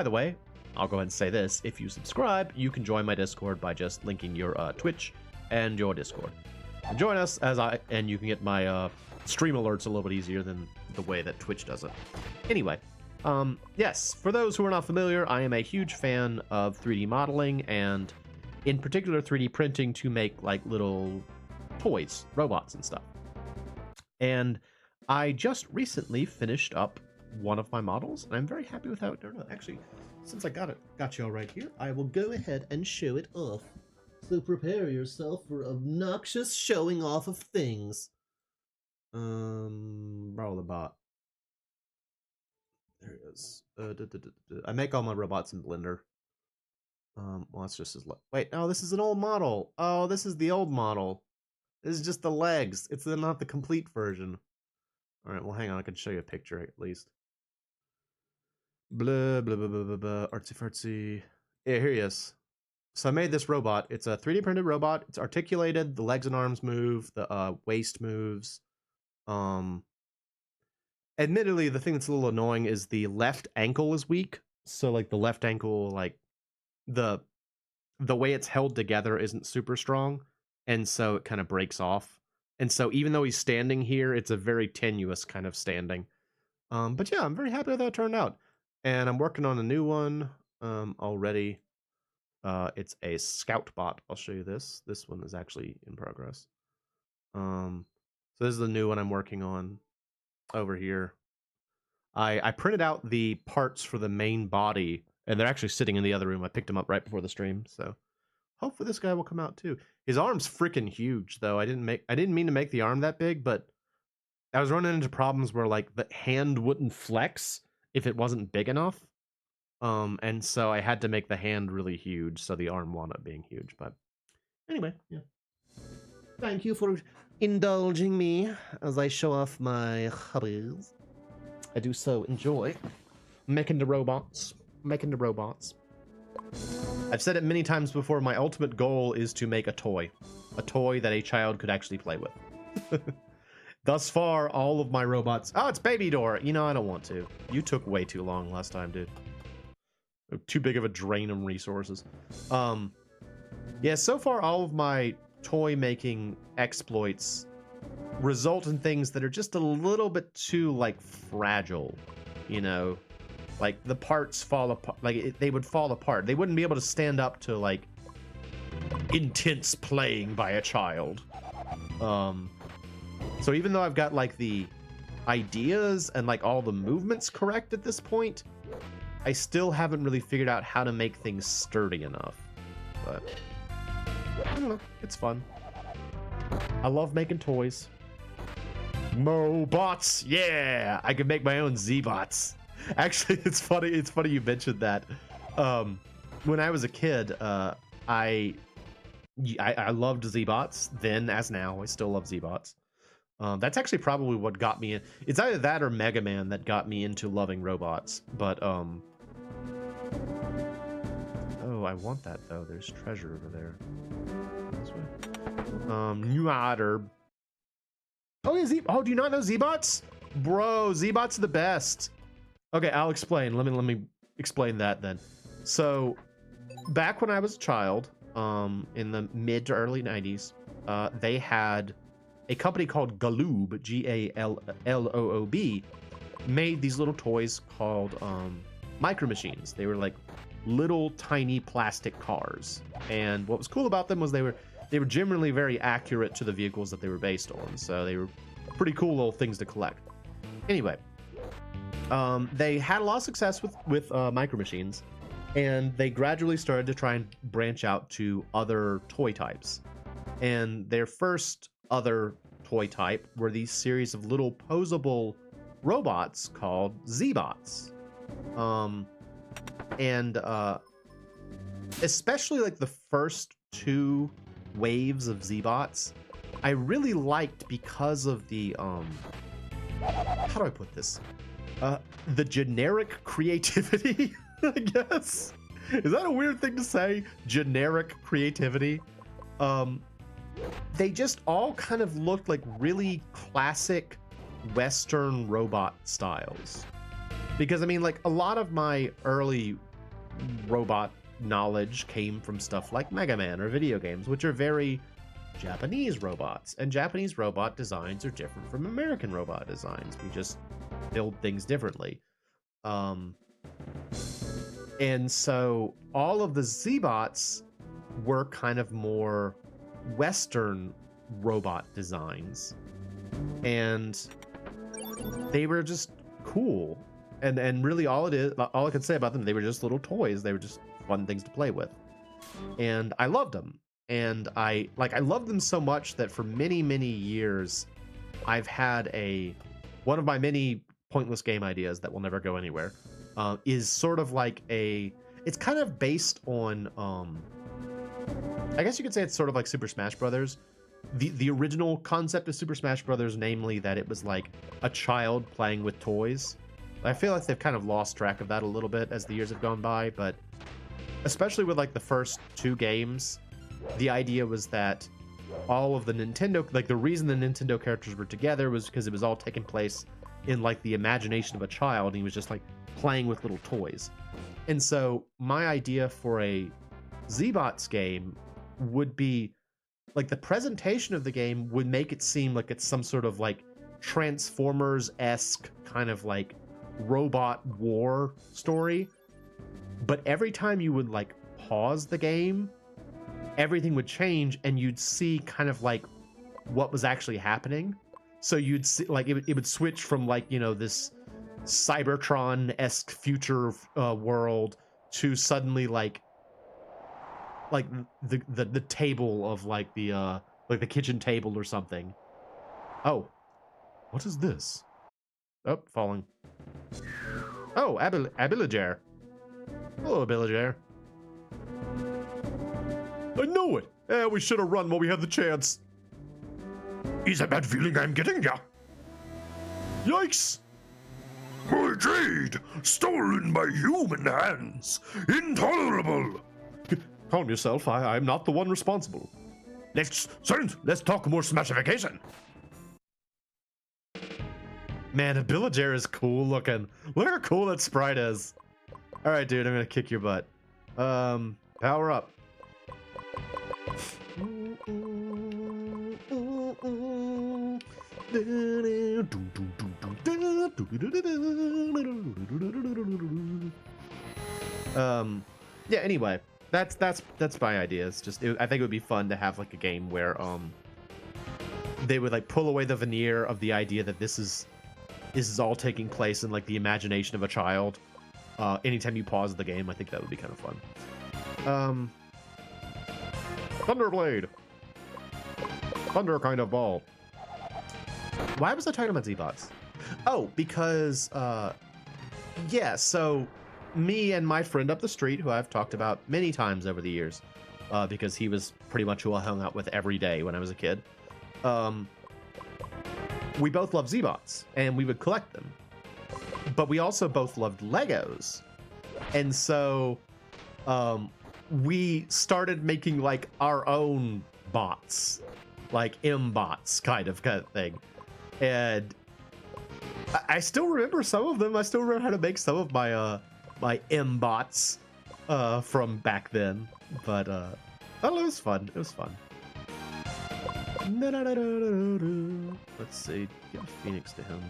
the way, I'll go ahead and say this. If you subscribe, you can join my Discord by just linking your Twitch and your Discord. And join us and you can get my stream alerts a little bit easier than the way that Twitch does it. Anyway, yes, for those who are not familiar, I am a huge fan of 3D modeling and in particular 3D printing to make like little toys, robots and stuff. And I just recently finished up one of my models, and I'm very happy with how it turned out. Actually, since I got you all right here, I will go ahead and show it off. So prepare yourself for obnoxious showing off of things. Roll the bot. There it is. I make all my robots in Blender. Well, it's just as wait, no, this is an old model. Oh, this is the old model. This is just the legs. It's not the complete version. All right, well, hang on. I can show you a picture at least. Blah, blah, blah, blah, blah, blah. Artsy fartsy. Yeah, here he is. So I made this robot. It's a 3D printed robot. It's articulated. The legs and arms move. The waist moves. Admittedly, the thing that's a little annoying is the left ankle is weak. So like the left ankle, like the way it's held together isn't super strong, and so it kind of breaks off. And so even though he's standing here, it's a very tenuous kind of standing. But yeah, I'm very happy with how it turned out. And I'm working on a new one already. It's a scout bot. I'll show you this. This one is actually in progress. So this is the new one I'm working on over here. I printed out the parts for the main body, and they're actually sitting in the other room. I picked them up right before the stream, so hopefully this guy will come out too. His arm's freaking huge, though. I didn't mean to make the arm that big, but I was running into problems where like the hand wouldn't flex if it wasn't big enough. And so I had to make the hand really huge, so the arm wound up being huge. But anyway, yeah. Thank you for indulging me as I show off my hobbies. I do so enjoy making the robots. I've said it many times before, my ultimate goal is to make a toy that a child could actually play with. Thus far, all of my robots... Oh, it's Baby Door! You know, I don't want to. You took way too long last time, dude. Too big of a drain of resources. Yeah, so far, all of my toy-making exploits result in things that are just a little bit too, like, fragile, you know? Like, the parts fall apart. Like, they would fall apart. They wouldn't be able to stand up to, like, intense playing by a child. So even though I've got like the ideas and like all the movements correct at this point, I still haven't really figured out how to make things sturdy enough. But I don't know, it's fun. I love making toys. MoeBots, yeah! I can make my own Z-bots. Actually, it's funny you mentioned that. When I was a kid, I loved Z-bots then as now. I still love Z-bots. That's actually probably what got me in. It's either that or Mega Man that got me into loving robots. But oh, I want that though. There's treasure over there. This way. New order. Oh yeah, oh, do you not know Z-bots? Bro, Z-bots are the best. Okay, I'll explain. Let me explain that then. So, back when I was a child, in the mid to early 90s, they had a company called Galoob, G-A-L-L-O-O-B, made these little toys called Micro Machines. They were like little tiny plastic cars. And what was cool about them was they were generally very accurate to the vehicles that they were based on. So they were pretty cool little things to collect. Anyway, they had a lot of success with Micro Machines, and they gradually started to try and branch out to other toy types. And their first other toy type were these series of little posable robots called Z-bots. Especially like the first two waves of Z-bots, I really liked because of the how do I put this? The generic creativity, I guess. Is that a weird thing to say? Generic creativity. They just all kind of looked like really classic Western robot styles. Because I mean, like a lot of my early robot knowledge came from stuff like Mega Man or video games, which are very Japanese robots. And Japanese robot designs are different from American robot designs. We just build things differently. And so all of the Z-bots were kind of more Western robot designs. And they were just cool. And really all I could say about them, they were just little toys. They were just fun things to play with. And I loved them. And I loved them so much that for many, many years, I've had one of my many pointless game ideas that will never go anywhere, is sort of like it's kind of based on, I guess you could say it's sort of like Super Smash Brothers. The original concept of Super Smash Brothers, namely that it was like a child playing with toys. I feel like they've kind of lost track of that a little bit as the years have gone by, but especially with like the first two games, the idea was that all of the Nintendo, like the reason the Nintendo characters were together was because it was all taking place in like the imagination of a child, and he was just like playing with little toys. And so my idea for a Z-bots game would be like the presentation of the game would make it seem like it's some sort of like Transformers-esque kind of like robot war story. But every time you would like pause the game, everything would change and you'd see kind of like what was actually happening. So you'd see like it would switch from like, you know, this Cybertron-esque future world to suddenly like the table of like the kitchen table or something. Oh, what is this? Oh, falling. Oh, Abilager. Hello, Abilager. I know it. We should have run while we had the chance. Is a bad feeling I'm getting, yeah? Yikes! My jade, stolen by human hands. Intolerable. Calm yourself. I'm not the one responsible. Let's talk more Smashification. Man, Abilager is cool looking. Look how cool that sprite is. All right, dude, I'm gonna kick your butt. Power up. Yeah, anyway, That's my idea. It's just I think it would be fun to have like a game where they would like pull away the veneer of the idea that this is all taking place in like the imagination of a child. Anytime you pause the game, I think that would be kind of fun. Thunderblade. Thunder kind of ball. Why was I talking about Z-Bots? Oh, because yeah, so me and my friend up the street, who I've talked about many times over the years, because he was pretty much who I hung out with every day when I was a kid. We both loved Z-Bots, and we would collect them. But we also both loved Legos. And so we started making like our own bots, like M-bots kind of thing. And I still remember some of them. I still remember how to make some of my my M-bots from back then. But I don't know, it was fun. It was fun. Let's see. Give a Phoenix to him.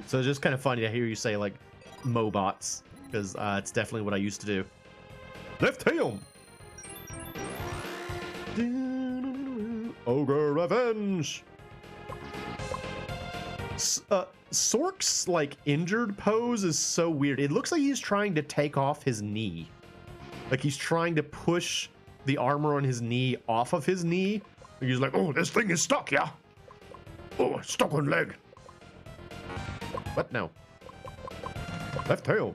So it's just kind of funny to hear you say like MoeBots, because it's definitely what I used to do. Left tail. Ogre revenge. Sork's like injured pose is so weird. It looks like he's trying to take off his knee. Like he's trying to push the armor on his knee off of his knee. He's like, oh, this thing is stuck, yeah? Oh, stuck on leg. What? No. Left tail.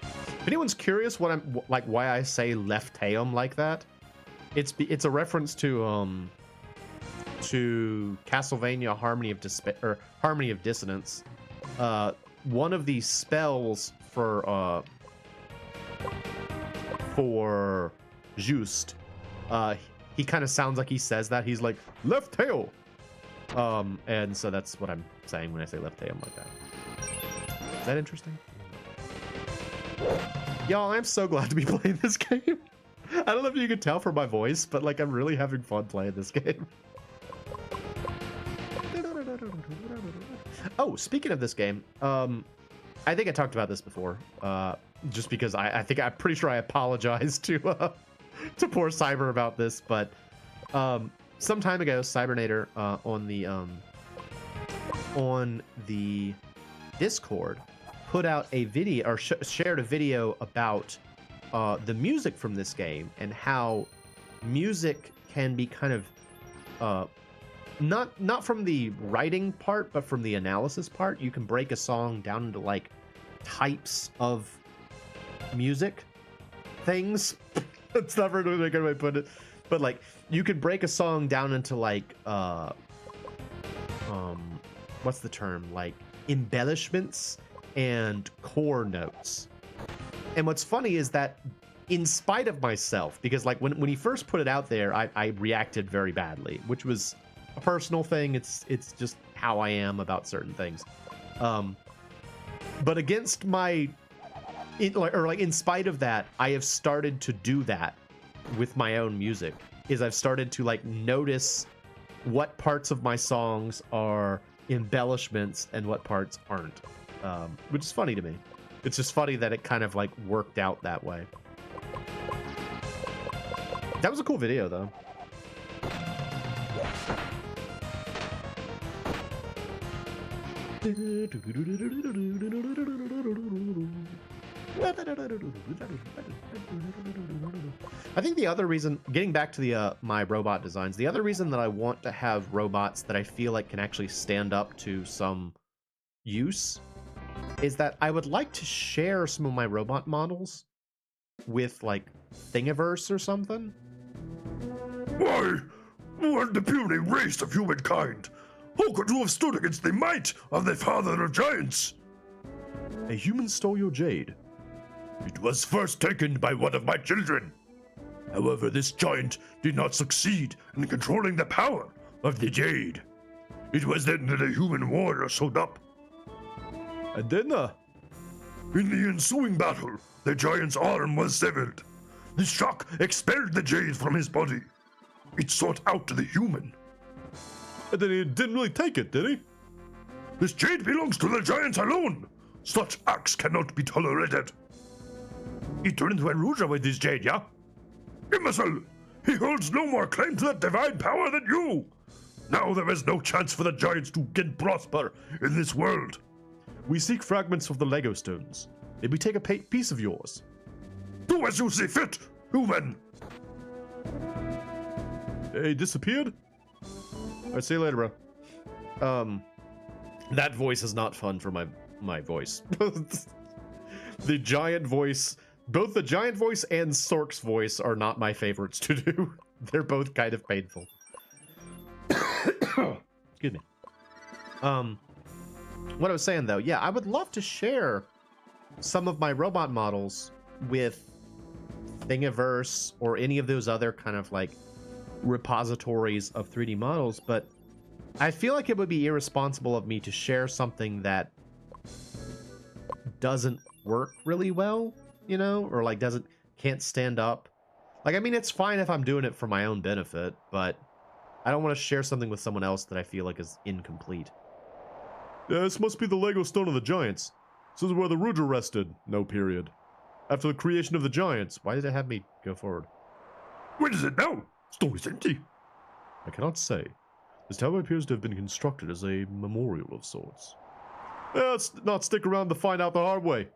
If anyone's curious what I'm like, why I say left tail like that, it's a reference to Castlevania Harmony of Dissonance. One of the spells for Just, he kind of sounds like he says that. He's like left tail. And so that's what I'm saying when I say left tail like that. Is that interesting? Y'all, I'm so glad to be playing this game. I don't know if you can tell from my voice, but like I'm really having fun playing this game. Oh, speaking of this game, I think I talked about this before. Just because I'm pretty sure I apologized to poor Cyber about this, but some time ago, Cybernator on the Discord put out a video or shared a video about the music from this game and how music can be kind of not from the writing part, but from the analysis part. You can break a song down into like types of music things. That's not really a good way to put it, but like you could break a song down into like what's the term, like embellishments and core notes. And what's funny is that in spite of myself, because like when he first put it out there, I reacted very badly, which was a personal thing. It's just how I am about certain things. But against my in spite of that, I have started to do that with my own music. Is I've started to like notice what parts of my songs are embellishments and what parts aren't, which is funny to me. It's just funny that it kind of like worked out that way. That was a cool video though. I think the other reason, getting back to the my robot designs, the other reason that I want to have robots that I feel like can actually stand up to some use is that I would like to share some of my robot models with like Thingiverse or something. Why? What the puny race of humankind? Who could you have stood against the might of the father of giants? A human stole your jade. It was first taken by one of my children. However, this giant did not succeed in controlling the power of the jade. It was then that a human warrior showed up. And then, in the ensuing battle, the giant's arm was severed. The shock expelled the jade from his body. It sought out the human. And then he didn't really take it, did he? This jade belongs to the giant alone. Such acts cannot be tolerated. He turned into a Rudra with this jade, yeah? Imbecile! He holds no more claim to that divine power than you! Now there is no chance for the giants to again prosper in this world. We seek fragments of the Lego stones. Maybe take a piece of yours. Do as you see fit, human! Hey, disappeared? Alright, see you later, bro. That voice is not fun for my voice. The giant voice, both the giant voice and Sork's voice are not my favorites to do. They're both kind of painful. Excuse me. What I was saying though, yeah, I would love to share some of my robot models with Thingiverse or any of those other kind of like repositories of 3D models, but I feel like it would be irresponsible of me to share something that doesn't work really well, you know, or like can't stand up. Like, I mean, it's fine if I'm doing it for my own benefit, but I don't want to share something with someone else that I feel like is incomplete. Yeah, this must be the Lego Stone of the Giants. This is where the Rudra rested. No period. After the creation of the Giants. Why did it have me go forward? Where is it now? Stone is empty. I cannot say. This tower appears to have been constructed as a memorial of sorts. Let's not stick around to find out the hard way.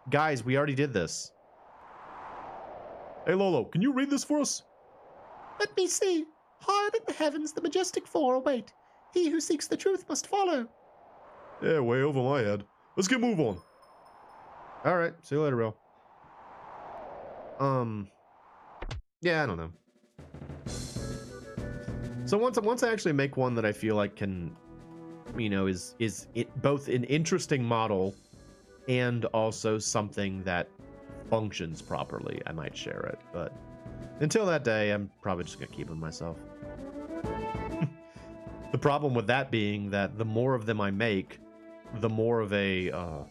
Guys, we already did this. Hey Lolo, can you read this for us? Let me see. High up in the heavens, the majestic four await. He who seeks the truth must follow. Yeah, way over my head. Let's get move on. Alright, see you later, bro. Yeah, I don't know. So once I actually make one that I feel like can, you know, is it both an interesting model and also something that functions properly, I might share it. But until that day, I'm probably just gonna keep them myself. The problem with that being that the more of them I make, the more of a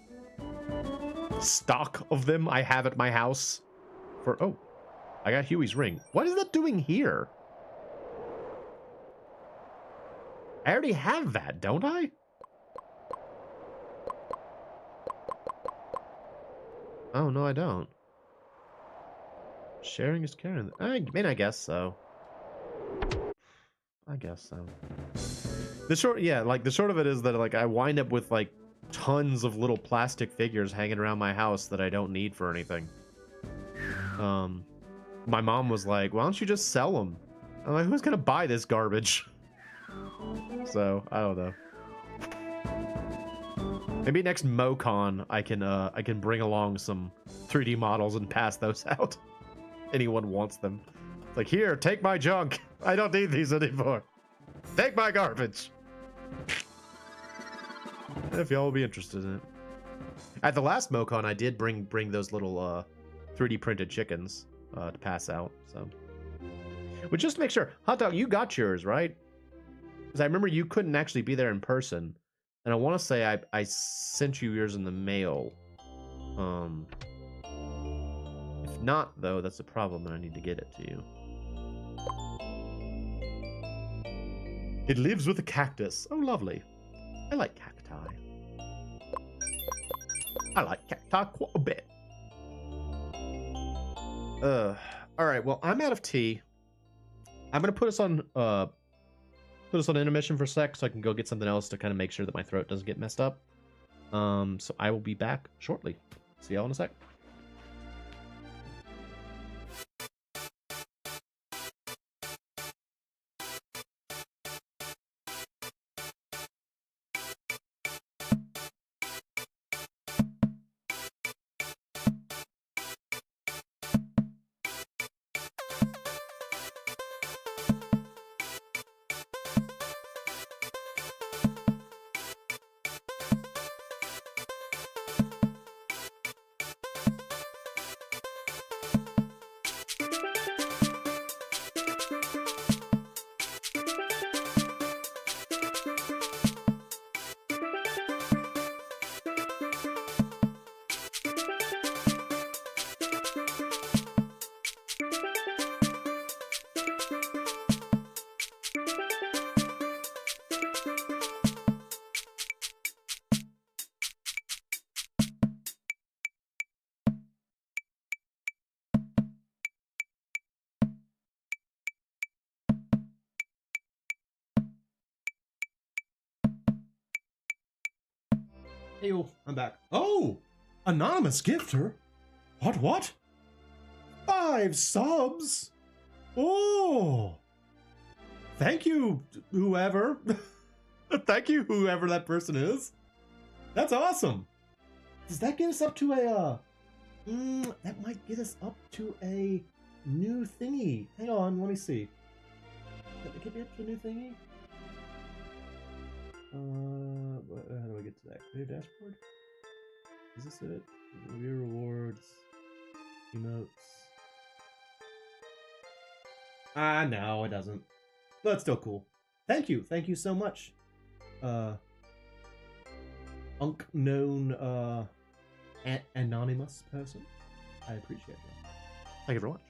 stock of them I have at my house. Oh, I got Huey's ring. What is that doing here? I already have that, don't I? Oh, no, I don't. Sharing is caring. I mean, I guess so. I guess so. The short of it is that like I wind up with like tons of little plastic figures hanging around my house that I don't need for anything. My mom was like, "Why don't you just sell them?" I'm like, "Who's gonna buy this garbage?" So I don't know. Maybe next MoeCon I can bring along some 3D models and pass those out. Anyone wants them? It's like, here, take my junk. I don't need these anymore. Take my garbage. If y'all will be interested in it. At the last MoeCon, I did bring those little 3D printed chickens to pass out. So, but just to make sure, Hot Dog, you got yours, right? Because I remember you couldn't actually be there in person, and I want to say I sent you yours in the mail. If not, though, that's a problem, and I need to get it to you. It lives with a cactus. Oh, lovely. I like cacti. I like cacti quite a bit. All right. Well, I'm out of tea. I'm gonna put us on intermission for a sec, so I can go get something else to kind of make sure that my throat doesn't get messed up. So I will be back shortly. See y'all in a sec. Hey, I'm back. Oh, anonymous gifter. What? 5 subs. Oh, thank you, whoever. Thank you, whoever that person is. That's awesome. Does that get us up to a? That might get us up to a new thingy. Hang on, let me see. Get me up to a new thingy. How do I get to that? Clear dashboard? Is this it? Review rewards. Emotes. No, it doesn't. But it's still cool. Thank you so much. Unknown, anonymous person. I appreciate that. Thank you very much.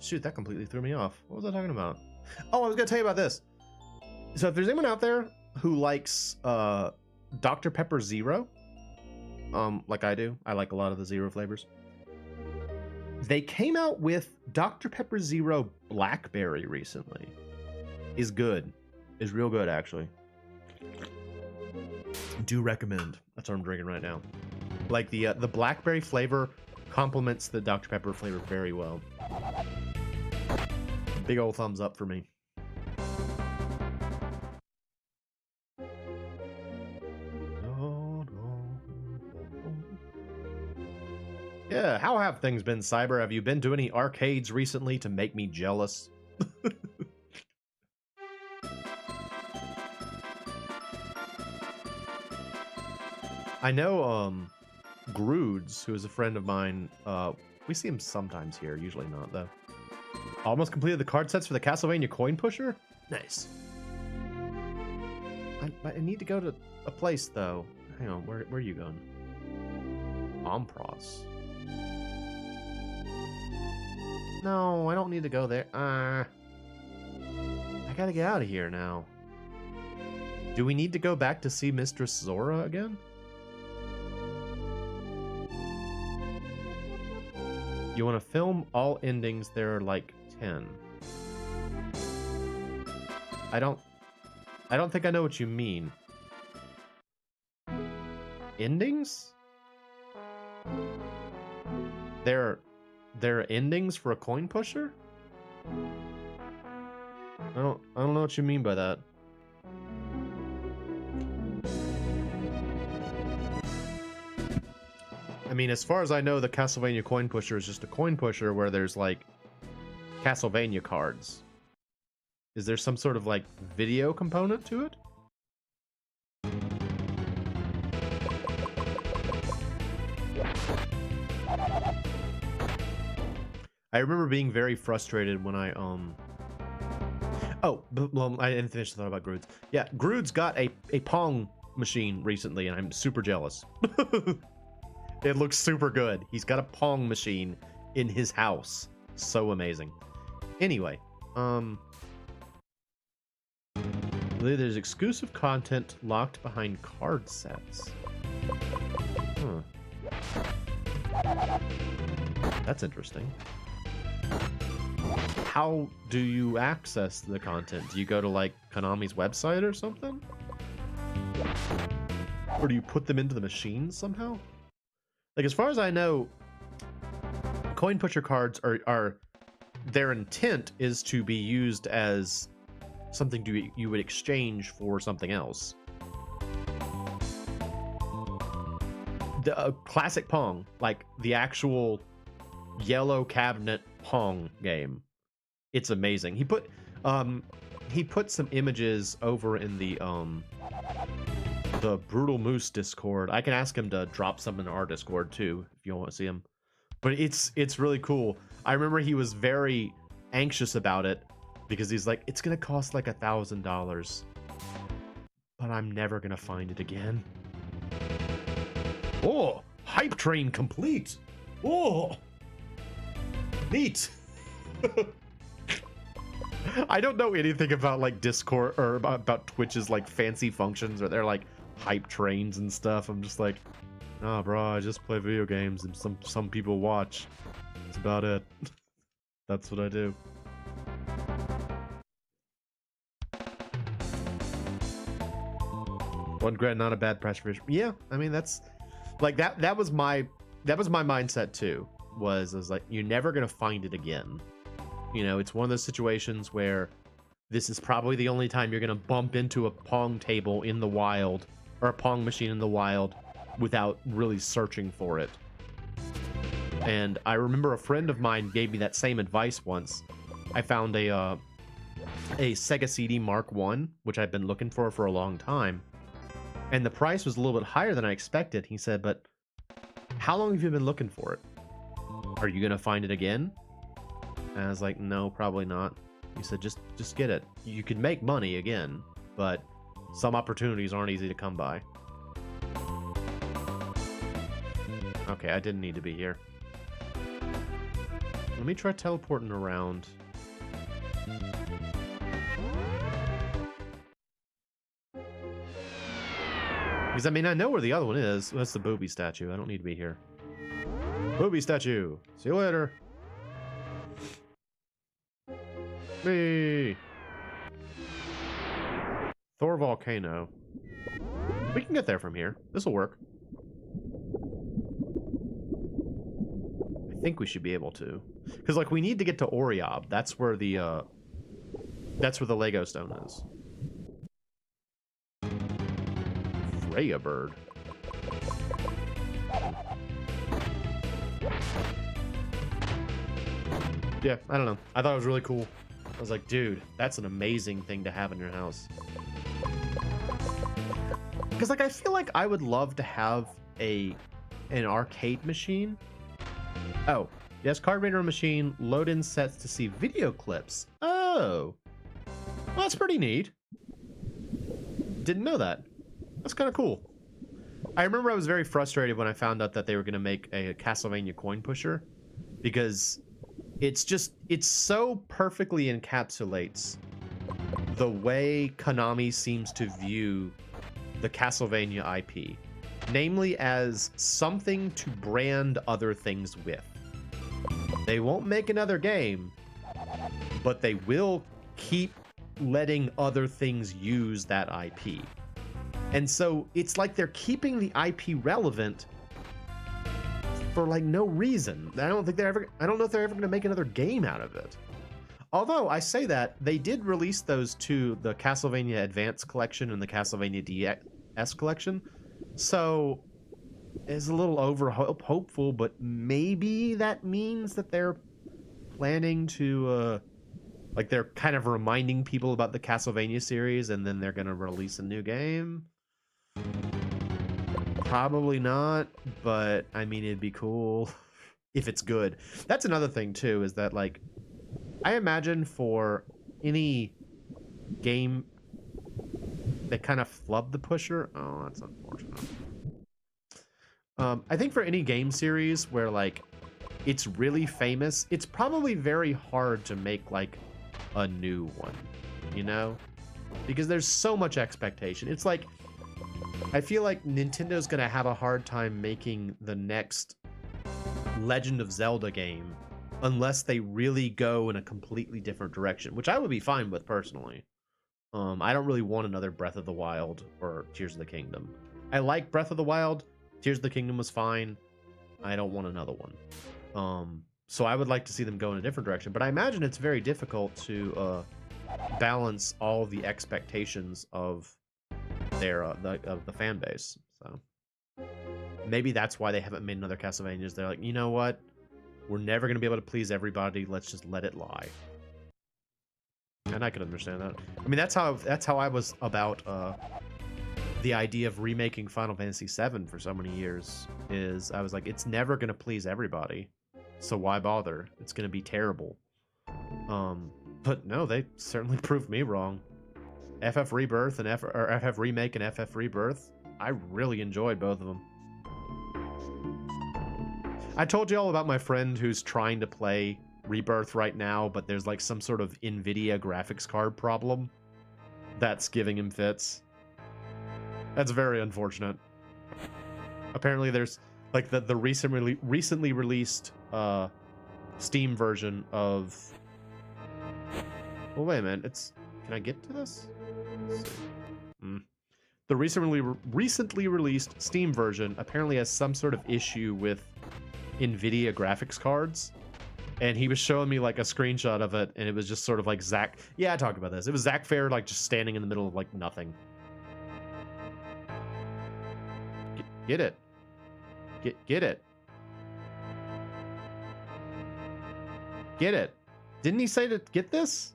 Shoot, that completely threw me off. What was I talking about? Oh, I was gonna tell you about this. So if there's anyone out there who likes Dr. Pepper Zero, like I do, I like a lot of the Zero flavors. They came out with Dr. Pepper Zero Blackberry recently. Is good. Is real good, actually. Do recommend. That's what I'm drinking right now. Like the blackberry flavor complements the Dr. Pepper flavor very well. Big old thumbs up for me. Yeah, how have things been, Cyber? Have you been to any arcades recently to make me jealous? I know, Grudes, who is a friend of mine, we see him sometimes here, usually not, though. Almost completed the card sets for the Castlevania Coin Pusher? Nice. I need to go to a place, though. Hang on, where are you going? Ompros. No, I don't need to go there. I gotta get out of here now. Do we need to go back to see Mistress Zora again? You want to film all endings? There are like 10. I don't think I know what you mean. Endings? There are endings for a coin pusher? I don't know what you mean by that. I mean, as far as I know, the Castlevania coin pusher is just a coin pusher where there's like Castlevania cards. Is there some sort of like video component to it? I remember being very frustrated when I well, I didn't finish the thought about Grudes. Yeah, Grudes got a Pong machine recently, and I'm super jealous. It looks super good. He's got a Pong machine in his house. So amazing. Anyway, there's exclusive content locked behind card sets. That's interesting. How do you access the content? Do you go to like Konami's website or something? Or do you put them into the machines somehow? Like, as far as I know, coin pusher cards are their intent is to be used as something you would exchange for something else. The classic Pong, like the actual yellow cabinet Pong game, it's amazing. He put some images over in the Brutal Moose Discord. I can ask him to drop some in our Discord too if you want to see him. But it's really cool. I remember he was very anxious about it because he's like, it's gonna cost like $1,000, but I'm never gonna find it again. Oh, hype train complete. Oh, neat. I don't know anything about like Discord or about Twitch's like fancy functions or they're like hype trains and stuff. I'm just like, nah, bro, I just play video games and some people watch. That's about it. That's what I do. $1 grand, not a bad price for. Yeah, I mean that's like that was my mindset too. Was like you're never gonna find it again. You know, it's one of those situations where this is probably the only time you're gonna bump into a Pong table in the wild or a Pong machine in the wild without really searching for it. And I remember a friend of mine gave me that same advice once. I found a Sega CD Mark I, which I've been looking for a long time. And the price was a little bit higher than I expected. He said, but how long have you been looking for it? Are you going to find it again? And I was like, no, probably not. He said, just get it. You can make money again, but some opportunities aren't easy to come by. Okay, I didn't need to be here. Let me try teleporting around. Because, I mean, I know where the other one is. That's the booby statue. I don't need to be here. Booby statue. See you later. Me. Thor Volcano. We can get there from here. This will work. I think we should be able to. Because, like, we need to get to Oriob. That's where the Lego stone is. Freya bird. Yeah, I don't know. I thought it was really cool. I was like, dude, that's an amazing thing to have in your house. Because, like, I feel like I would love to have an arcade machine. Oh, yes, card reader machine, load-in sets to see video clips. Oh, well, that's pretty neat. Didn't know that. That's kind of cool. I remember I was very frustrated when I found out that they were going to make a Castlevania coin pusher, because it so perfectly encapsulates the way Konami seems to view the Castlevania IP, namely as something to brand other things with. They won't make another game, but they will keep letting other things use that IP. And so it's like they're keeping the IP relevant for like no reason. I don't know if they're ever going to make another game out of it. Although I say that, they did release those two, the Castlevania Advance Collection and the Castlevania DS Collection. So it's a little hopeful, but maybe that means that they're planning to like they're kind of reminding people about the Castlevania series, and then they're going to release a new game. Probably not, but I mean, it'd be cool if it's good. That's another thing too, is that like I imagine for any game that kind of flubbed the pusher. Oh, that's unfortunate. I think for any game series where like it's really famous, it's probably very hard to make like a new one, you know? Because there's so much expectation. It's like, I feel like Nintendo's gonna have a hard time making the next Legend of Zelda game unless they really go in a completely different direction, which I would be fine with personally. I don't really want another Breath of the Wild or Tears of the Kingdom. I like Breath of the Wild. Tears of the Kingdom was fine. I don't want another one. So I would like to see them go in a different direction, but I imagine it's very difficult to balance all the expectations of their of the fan base. So maybe that's why they haven't made another Castlevania. They're like, you know what? We're never going to be able to please everybody. Let's just let it lie. And I can understand that. I mean, that's how I was about the idea of remaking Final Fantasy VII for so many years. Is I was like, it's never going to please everybody, so why bother? It's going to be terrible. But no, they certainly proved me wrong. FF Rebirth and FF Remake and FF Rebirth, I really enjoyed both of them. I told you all about my friend who's trying to play Rebirth right now, but there's like some sort of NVIDIA graphics card problem that's giving him fits. That's very unfortunate. Apparently there's like the recently released Steam version of... Well, wait a minute. Can I get to this? the recently released Steam version apparently has some sort of issue with NVIDIA graphics cards. And he was showing me like a screenshot of it, and it was just sort of like Zach. Yeah, I talked about this. It was Zach Fair like just standing in the middle of like nothing. Get it. Get it. Get it. Didn't he say to get this?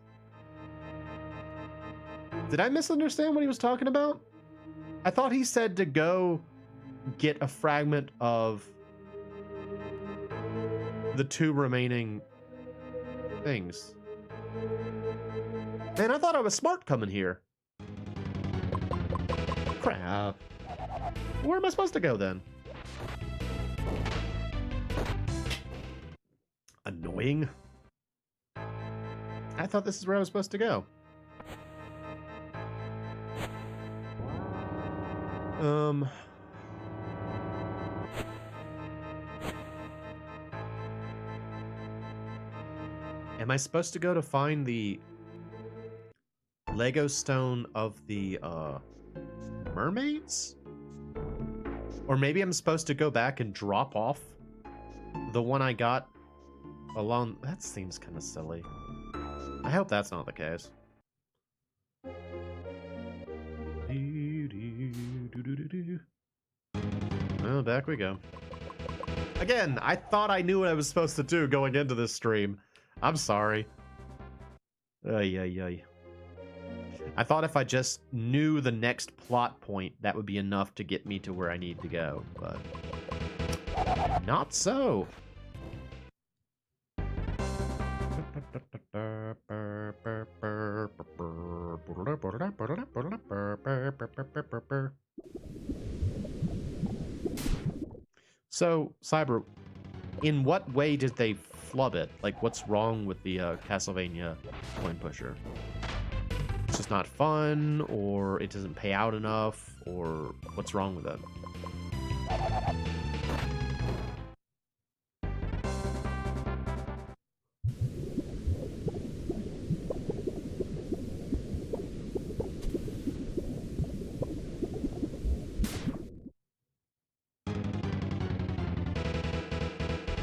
Did I misunderstand what he was talking about? I thought he said to go get a fragment of the 2 remaining things. Man, I thought I was smart coming here. Crap. Where am I supposed to go then? Annoying. I thought this is where I was supposed to go. Am I supposed to go to find the Lego stone of the mermaids? Or maybe I'm supposed to go back and drop off the one I got along. That seems kind of silly. I hope that's not the case. Well, back we go. Again, I thought I knew what I was supposed to do going into this stream. I'm sorry. Ay, ay, ay. I thought if I just knew the next plot point, that would be enough to get me to where I need to go, but not so. So, Cyber, in what way did they flub it? Like, what's wrong with the Castlevania coin pusher? It's just not fun, or it doesn't pay out enough, or what's wrong with it?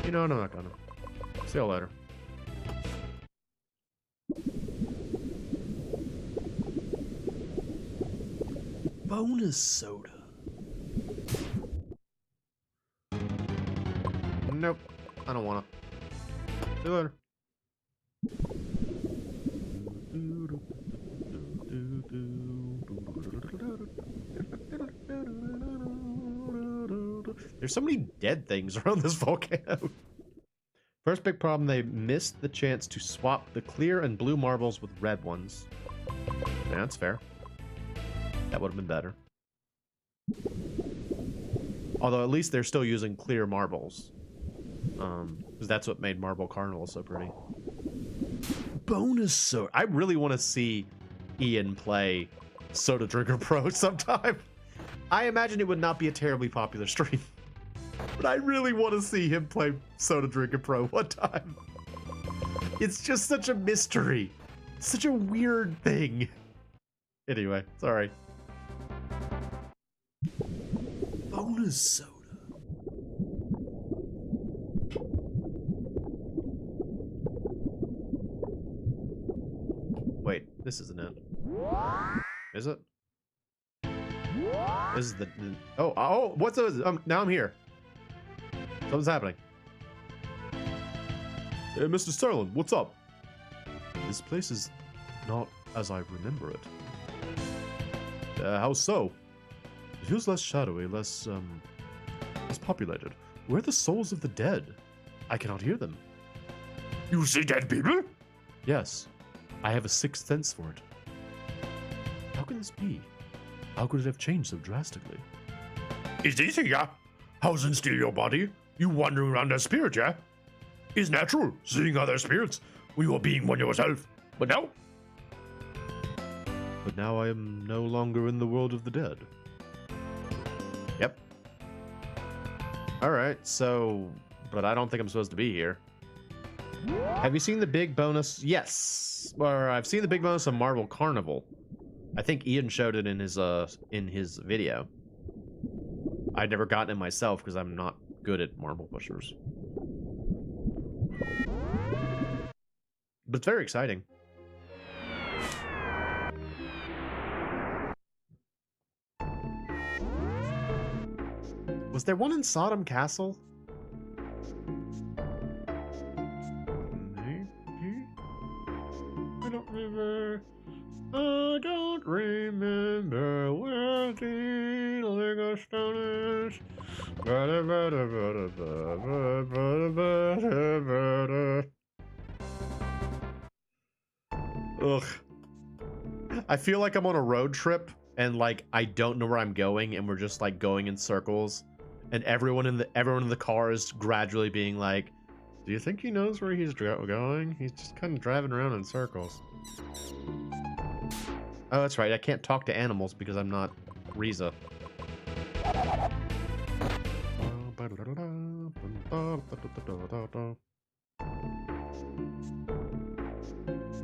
You know what, I'm not gonna. See you later. Bonus soda. Nope. I don't wanna. See you later. There's so many dead things around this volcano. First big problem, they missed the chance to swap the clear and blue marbles with red ones. Yeah, that's fair. That would have been better. Although at least they're still using clear marbles. Because that's what made Marble Carnival so pretty. Bonus soda. I really want to see Ian play Soda Drinker Pro sometime. I imagine it would not be a terribly popular stream. But I really want to see him play Soda Drinker Pro one time. It's just such a mystery. Such a weird thing. Anyway, sorry. Bonus soda. Wait, this isn't it. Is it? This is the oh, what's this? Now I'm here. Something's happening. Hey, Mr. Sterling, what's up? This place is not as I remember it. How so? It feels less shadowy, less populated. Where are the souls of the dead? I cannot hear them. You see dead people? Yes, I have a sixth sense for it. How can this be? How could it have changed so drastically? It's easy, yeah. How's still your body? You wandering around as spirit, yeah? It's natural, seeing other spirits. We were being one yourself. But now? But now I am no longer in the world of the dead. Yep. Alright, so... But I don't think I'm supposed to be here. Have you seen the big bonus? Yes. Or I've seen the big bonus of Marble Carnival. I think Ian showed it in his video. I'd never gotten it myself because I'm not good at marble pushers. But it's very exciting. Was there one in Sodom Castle? I don't remember. I don't remember where the Lego stone is. Ugh. I feel like I'm on a road trip and like I don't know where I'm going and we're just like going in circles and everyone in the car is gradually being like, do you think he knows where he's going? He's just kind of driving around in circles. Oh, that's right. I can't talk to animals because I'm not Riza.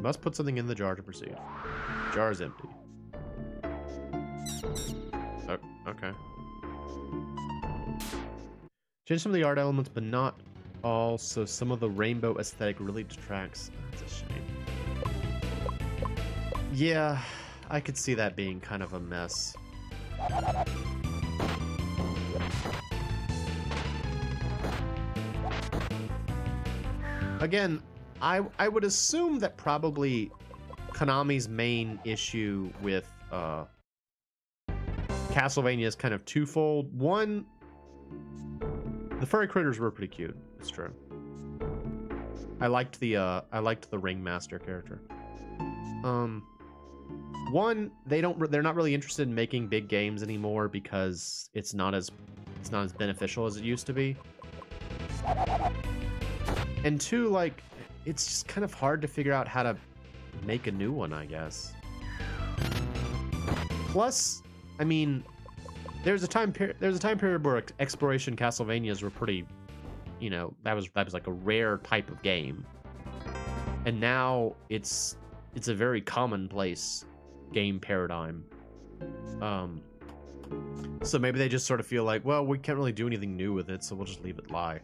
Must put something in the jar to proceed. Jar is empty. Oh, okay. Change some of the art elements, but not all, so some of the rainbow aesthetic really detracts. That's a shame. Yeah, I could see that being kind of a mess. Again, I would assume that probably Konami's main issue with Castlevania is kind of twofold. One, the furry critters were pretty cute. It's true. I liked the Ringmaster character. One, they're not really interested in making big games anymore because it's not as beneficial as it used to be. And two, like, it's just kind of hard to figure out how to make a new one, I guess. Plus, I mean, there's a time period where exploration Castlevanias were pretty, you know, that was like a rare type of game. And now it's a very commonplace game paradigm. So maybe they just sort of feel like, well, we can't really do anything new with it, so we'll just leave it lie.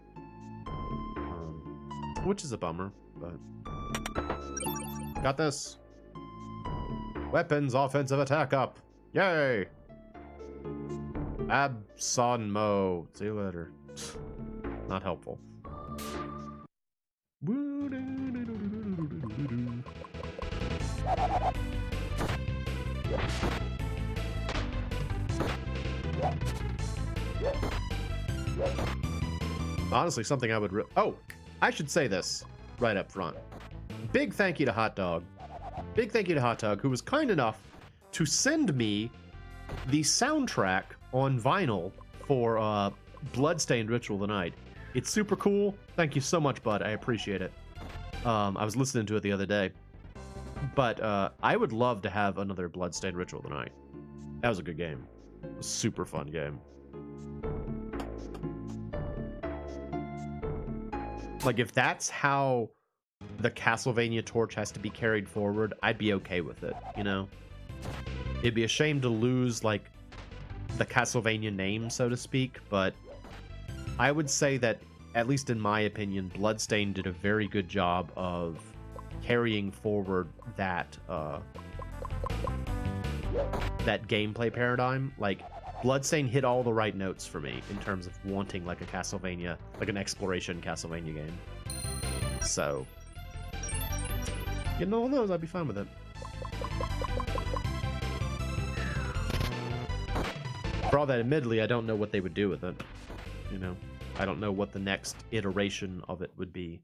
Which is a bummer, but... Got this. Weapons, offensive attack up. Yay! Abson Mo. See you later. Not helpful. Honestly, something I would... Oh! I should say this right up front. Big thank you to Hot Dog. Big thank you to Hot Dog, who was kind enough to send me the soundtrack on vinyl for Bloodstained Ritual of the Night. It's super cool. Thank you so much, bud. I appreciate it. I was listening to it the other day. But I would love to have another Bloodstained Ritual of the Night. That was a good game. A super fun game. Like, if that's how the Castlevania torch has to be carried forward, I'd be okay with it, you know? It'd be a shame to lose, like, the Castlevania name, so to speak, but I would say that, at least in my opinion, Bloodstained did a very good job of carrying forward that, that gameplay paradigm. Like, Bloodstained hit all the right notes for me in terms of wanting like a Castlevania, like an exploration Castlevania game. So, getting all those, I'd be fine with it. For all that, admittedly, I don't know what they would do with it. You know, I don't know what the next iteration of it would be.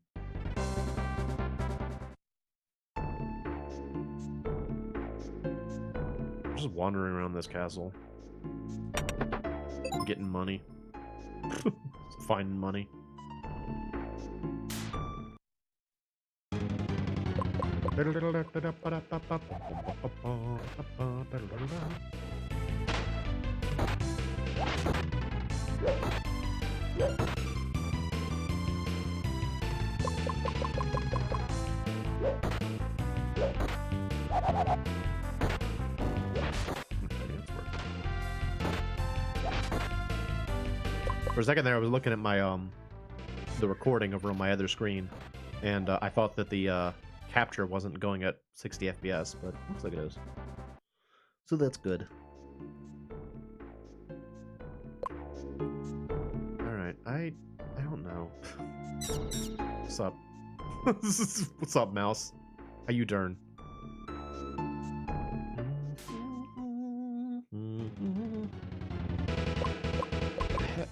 Just wandering around this castle. Getting money. Finding money. For a second there, I was looking at my the recording over on my other screen, and I thought that the capture wasn't going at 60 FPS, but looks like it is. So that's good. All right, I don't know. What's up? What's up, mouse? How you doing?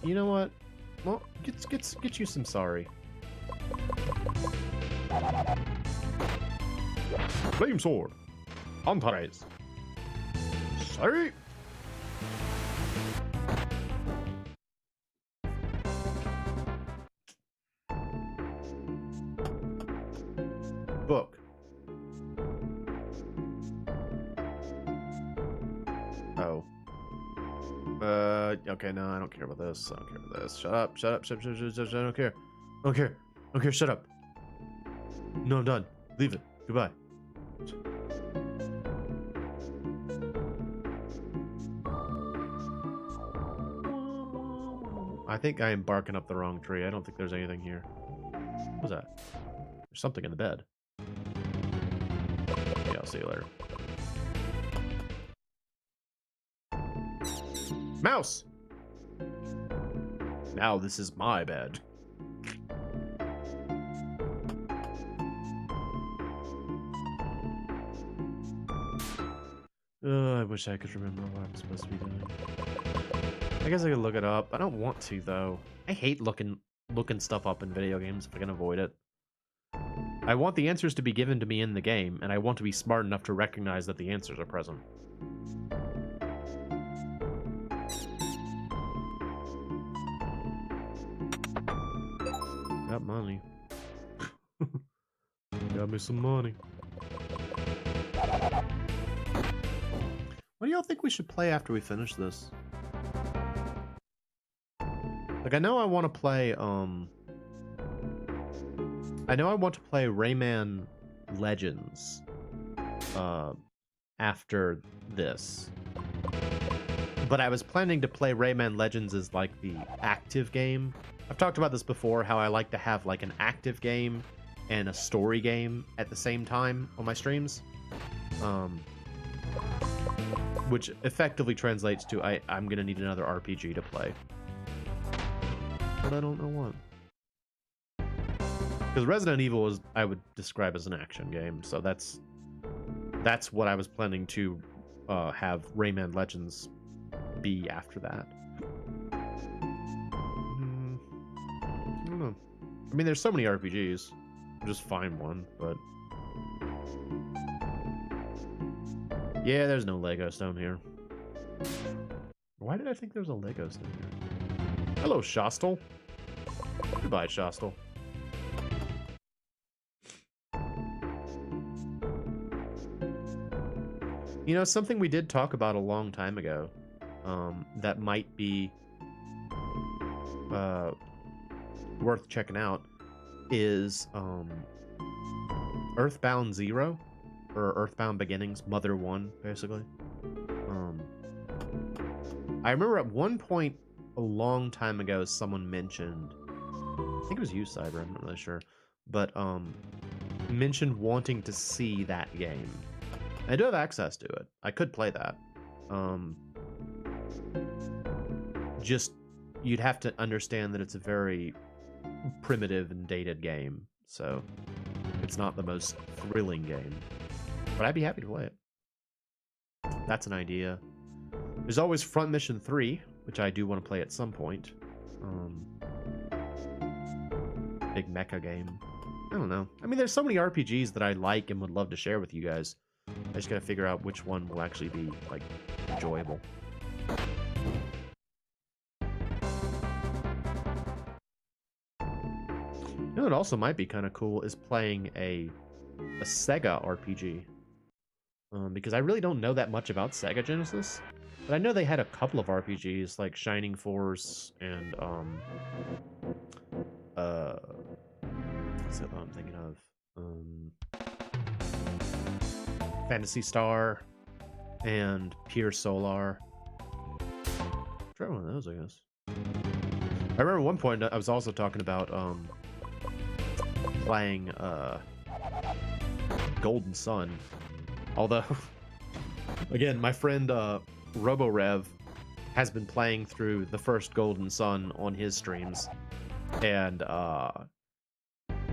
You know what? Well, get you some sorry. Flame sword. Antares. Sorry. Book. Oh. Okay, no, I don't care about this. I don't care about this. Shut up, shut up, shut up, shut up, shut up, shut up. I don't care. I don't care. I don't care, shut up. No, I'm done. Leave it. Goodbye. I think I am barking up the wrong tree. I don't think there's anything here. What was that? There's something in the bed. Yeah, I'll see you later. Mouse! Now this is my bed. I wish I could remember what I'm supposed to be doing. I guess I could look it up. I don't want to, though. I hate looking stuff up in video games if I can avoid it. I want the answers to be given to me in the game, and I want to be smart enough to recognize that the answers are present. Got money. Got me some money. What do y'all think we should play after we finish this? Like, I know I want to play, I know I want to play Rayman Legends, after this. But I was planning to play Rayman Legends as, like, the active game. I've talked about this before, how I like to have, like, an active game and a story game at the same time on my streams. Which effectively translates to I'm gonna need another RPG to play. But I don't know what. Because Resident Evil is, I would describe as an action game, so that's what I was planning to have Rayman Legends be after that. I don't know. I mean, there's so many RPGs. Just find one, but... Yeah, there's no Lego stone here. Why did I think there was a Lego stone here? Hello, Shostel. Goodbye, Shostel. You know, something we did talk about a long time ago, that might be worth checking out is Earthbound Zero, or Earthbound Beginnings, Mother 1, basically. I remember at one point a long time ago someone mentioned, I think it was you, Cyber, I'm not really sure, but mentioned wanting to see that game. I do have access to it. I could play that. Just, you'd have to understand that it's a very primitive and dated game, so it's not the most thrilling game. But I'd be happy to play it. That's an idea. There's always Front Mission 3, which I do want to play at some point. Big mecha game. I don't know. I mean, there's so many RPGs that I like and would love to share with you guys. I just gotta figure out which one will actually be, like, enjoyable. You know what also might be kind of cool is playing a Sega RPG. Because I really don't know that much about Sega Genesis. But I know they had a couple of RPGs, like Shining Force and, what's the other one I'm thinking of? Phantasy Star and Pure Solar. Try one of those, I guess. I remember one point I was also talking about playing Golden Sun. Although, again, my friend RoboRev has been playing through the first Golden Sun on his streams. And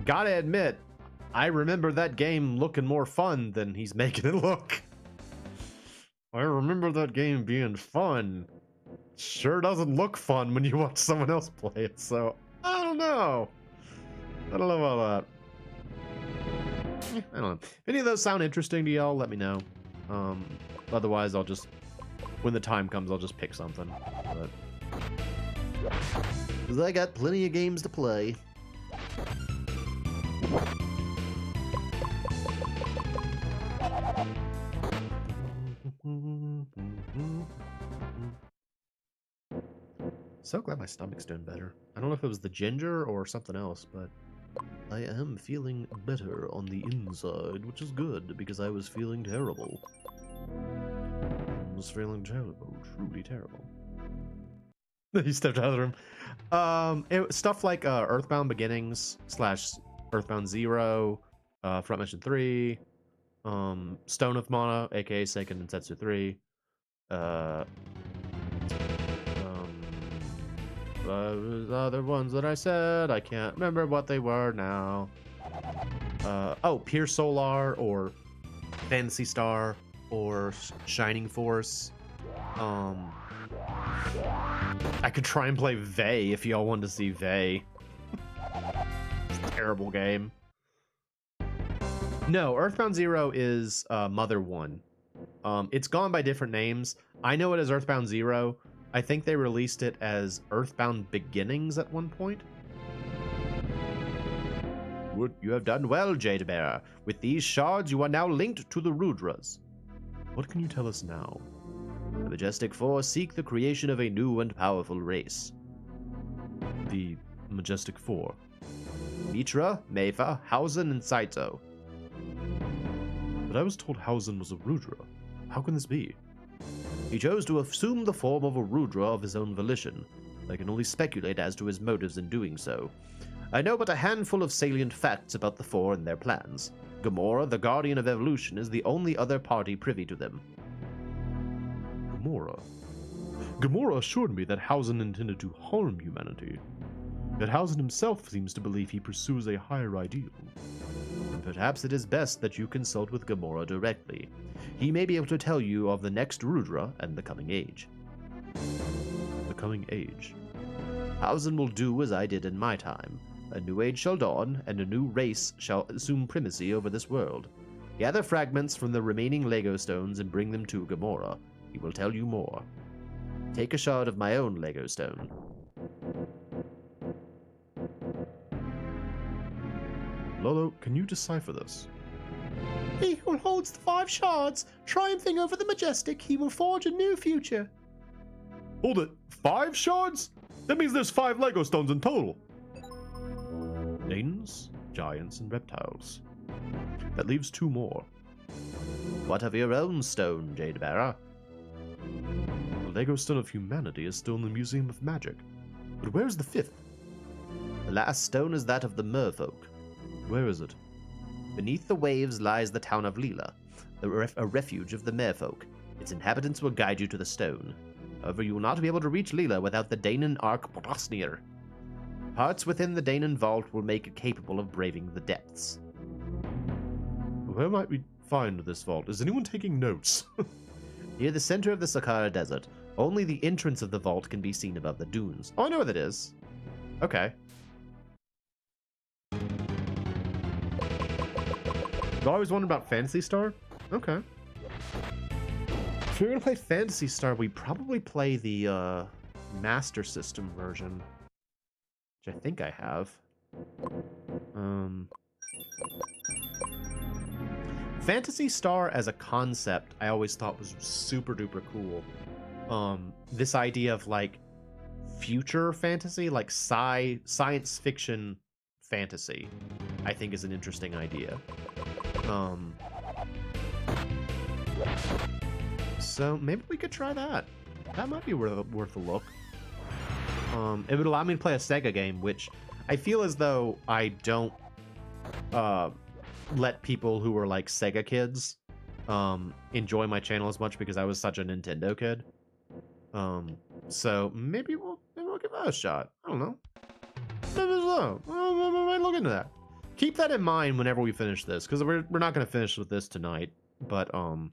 gotta admit, I remember that game looking more fun than he's making it look. I remember that game being fun. Sure doesn't look fun when you watch someone else play it, so I don't know. I don't know about that. I don't know. If any of those sound interesting to y'all, let me know. Otherwise, I'll just, when the time comes, I'll just pick something. But, 'cause I got plenty of games to play. So glad my stomach's doing better. I don't know if it was the ginger or something else, but I am feeling better on the inside, which is good because I was feeling terrible. I was feeling terrible, truly terrible. He stepped out of the room. Stuff like Earthbound Beginnings / Earthbound Zero, Front Mission 3, Stone of Mana, aka Seiken Densetsu 3, other ones that I said, I can't remember what they were now. Pure Solar or Fantasy Star or Shining Force. I could try and play Vey if y'all wanted to see Vey. It's a terrible game. No, Earthbound Zero is Mother 1. It's gone by different names. I know it as Earthbound Zero. I think they released it as Earthbound Beginnings at one point. You have done well, Jade Bearer. With these shards, you are now linked to the Rudras. What can you tell us now? The Majestic Four seek the creation of a new and powerful race. The Majestic Four. Mitra, Meifa, Hausen, and Saito. But I was told Hausen was a Rudra. How can this be? He chose to assume the form of a Rudra of his own volition. I can only speculate as to his motives in doing so. I know but a handful of salient facts about the Four and their plans. Gamora, the Guardian of Evolution, is the only other party privy to them. Gamora assured me that Hausen intended to harm humanity. Yet Hausen himself seems to believe he pursues a higher ideal. And perhaps it is best that you consult with Gamora directly. He may be able to tell you of the next Rudra and the coming age. The coming age. Hausen will do as I did in my time. A new age shall dawn, and a new race shall assume primacy over this world. Gather fragments from the remaining Lego stones and bring them to Gamora. He will tell you more. Take a shard of my own Lego stone. Lolo, can you decipher this? He who holds the 5 shards, triumphing over the Majestic, he will forge a new future. Hold it, 5 shards? That means there's 5 Lego stones in total. Titans, giants, and reptiles. That leaves 2 more. What of your own stone, Jade Bearer? The Lego Stone of Humanity is still in the Museum of Magic. But where's the 5th? The last stone is that of the merfolk. Where is it? Beneath the waves lies the town of Lila, a refuge of the merfolk. Its inhabitants will guide you to the stone. However, you will not be able to reach Lila without the Danon Ark Brosnir. Parts within the Danon vault will make it capable of braving the depths. Where might we find this vault? Is anyone taking notes? Near the center of the Saqqara Desert, only the entrance of the vault can be seen above the dunes. Oh, I know where that is. Okay. I always wondered about Phantasy Star? Okay. If we're gonna play Phantasy Star, we probably play the Master System version. Which I think I have. Phantasy Star as a concept, I always thought was super duper cool. This idea of like future fantasy, like science fiction fantasy, I think is an interesting idea. So maybe we could try that. That might be worth a look. It would allow me to play a Sega game, which I feel as though I don't let people who are like Sega kids enjoy my channel as much because I was such a Nintendo kid. So maybe we'll give that a shot. I don't know. I might look into that. Keep that in mind whenever we finish this, because we're not going to finish with this tonight. But in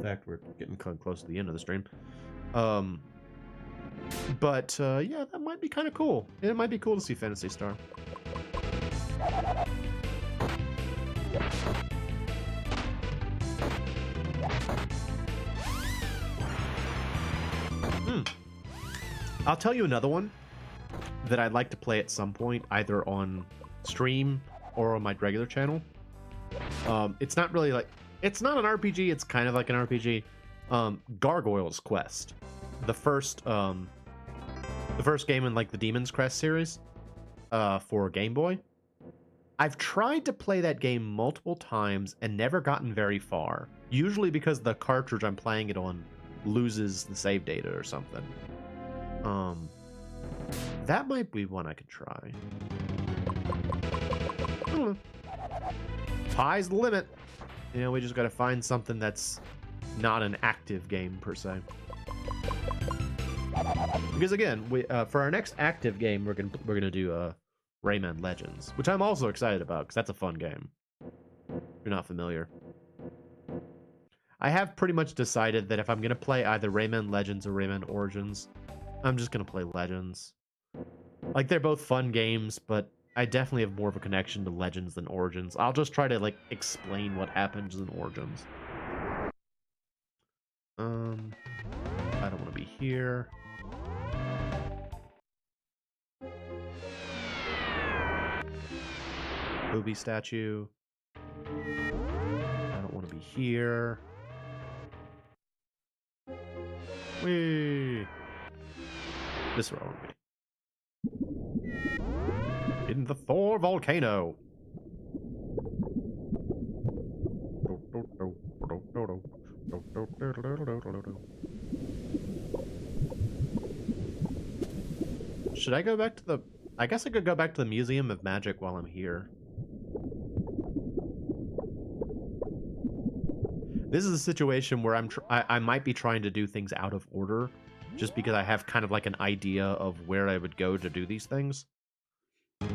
fact, we're getting close to the end of the stream. But yeah, that might be kind of cool. It might be cool to see Phantasy Star. I'll tell you another one that I'd like to play at some point, either on stream or on my regular channel. It's not really like, it's not an RPG, it's kind of like an RPG. Gargoyle's Quest. The first game in like the Demon's Crest series for Game Boy. I've tried to play that game multiple times and never gotten very far. Usually because the cartridge I'm playing it on loses the save data or something. That might be one I could try. I don't know. Sky's the limit. You know, we just gotta find something that's not an active game per se. Because again, we for our next active game, we're gonna do Rayman Legends, which I'm also excited about because that's a fun game. If you're not familiar. I have pretty much decided that if I'm gonna play either Rayman Legends or Rayman Origins, I'm just gonna play Legends. Like, they're both fun games, but I definitely have more of a connection to Legends than Origins. I'll just try to like explain what happens in Origins. I don't want to be here. Booby statue. I don't want to be here. Whee! This is where I want to be. In the Thor volcano. Should I go back to the... I guess I could go back to the Museum of Magic while I'm here. This is a situation where I might be trying to do things out of order, just because I have kind of like an idea of where I would go to do these things.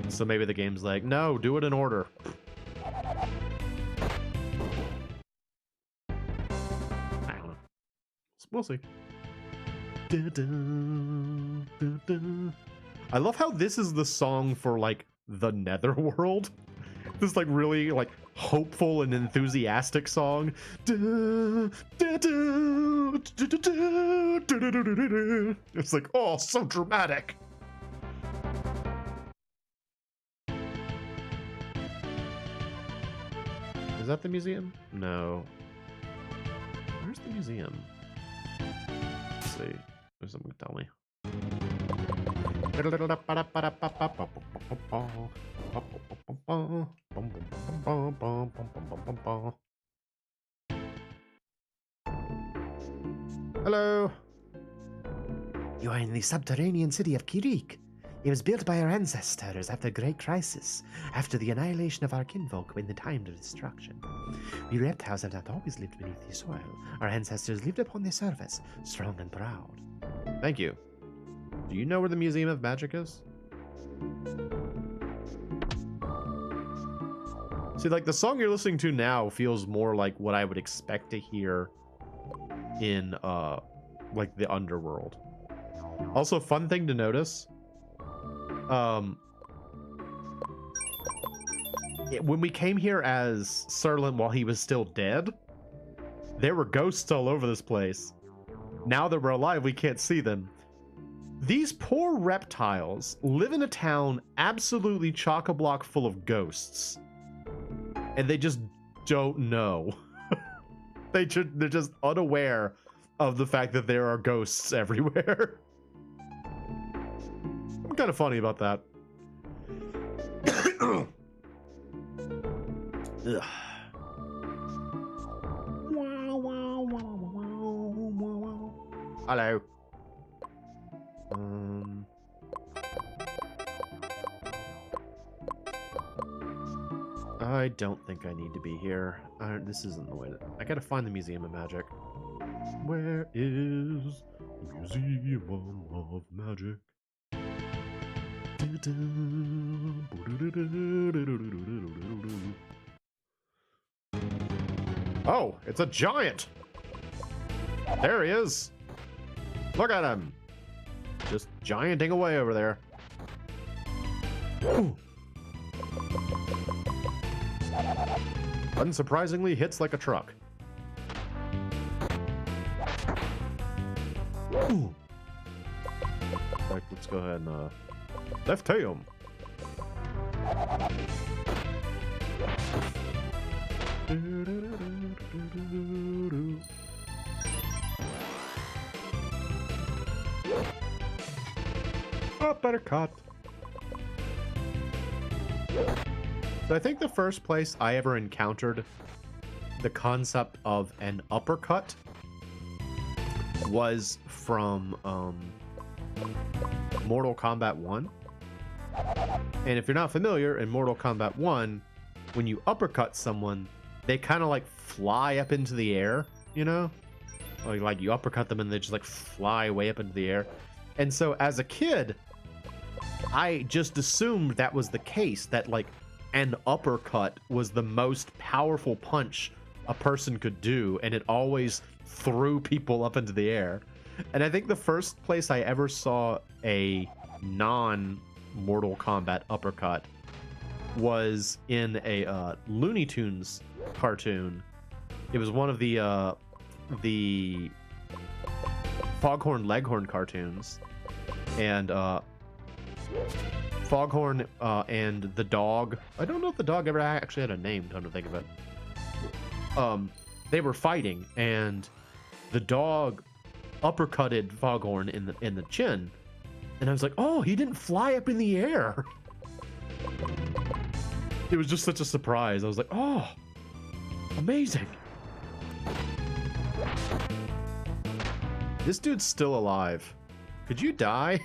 So maybe the game's like, no, do it in order. I don't know. We'll see. I love how this is the song for like the Netherworld. This like really like hopeful and enthusiastic song. It's like, oh, so dramatic. Is that the museum? No. Where's the museum? Let's see. There's something to tell me. Hello. You are in the subterranean city of Kirik. It was built by our ancestors after a great crisis, after the annihilation of our kinfolk in the time of destruction. We reptiles have not always lived beneath the soil. Our ancestors lived upon the surface, strong and proud. Thank you. Do you know where the Museum of Magic is? See, like, the song you're listening to now feels more like what I would expect to hear in, like, the underworld. Also, fun thing to notice, when we came here as Serlin while he was still dead, there were ghosts all over this place. Now that we're alive, we can't see them. These poor reptiles live in a town absolutely chock-a-block full of ghosts. And they just don't know. They're just unaware of the fact that there are ghosts everywhere. I'm kind of funny about that. Ugh. Hello. I don't think I need to be here. This isn't the way to... I gotta find the Museum of Magic. Where is the Museum of Magic? Oh, it's a giant! There he is! Look at him! Just gianting away over there. Ooh. Unsurprisingly, hits like a truck. Ooh. Right, let's go ahead and left him. Uppercut. So I think the first place I ever encountered the concept of an uppercut was from Mortal Kombat 1. And if you're not familiar, in Mortal Kombat 1, when you uppercut someone, they kind of like fly up into the air, you know? Like you uppercut them and they just like fly way up into the air. And so as a kid, I just assumed that was the case, that like an uppercut was the most powerful punch a person could do, and it always threw people up into the air. And I think the first place I ever saw a non-Mortal Kombat uppercut was in a Looney Tunes cartoon. It was one of the Foghorn Leghorn cartoons, and Foghorn and the dog. I don't know if the dog ever actually had a name, come to think of it. They were fighting, and the dog uppercutted Foghorn in the chin, and I was like, oh, he didn't fly up in the air. It was just such a surprise. I was like, oh, amazing. This dude's still alive. Could you die?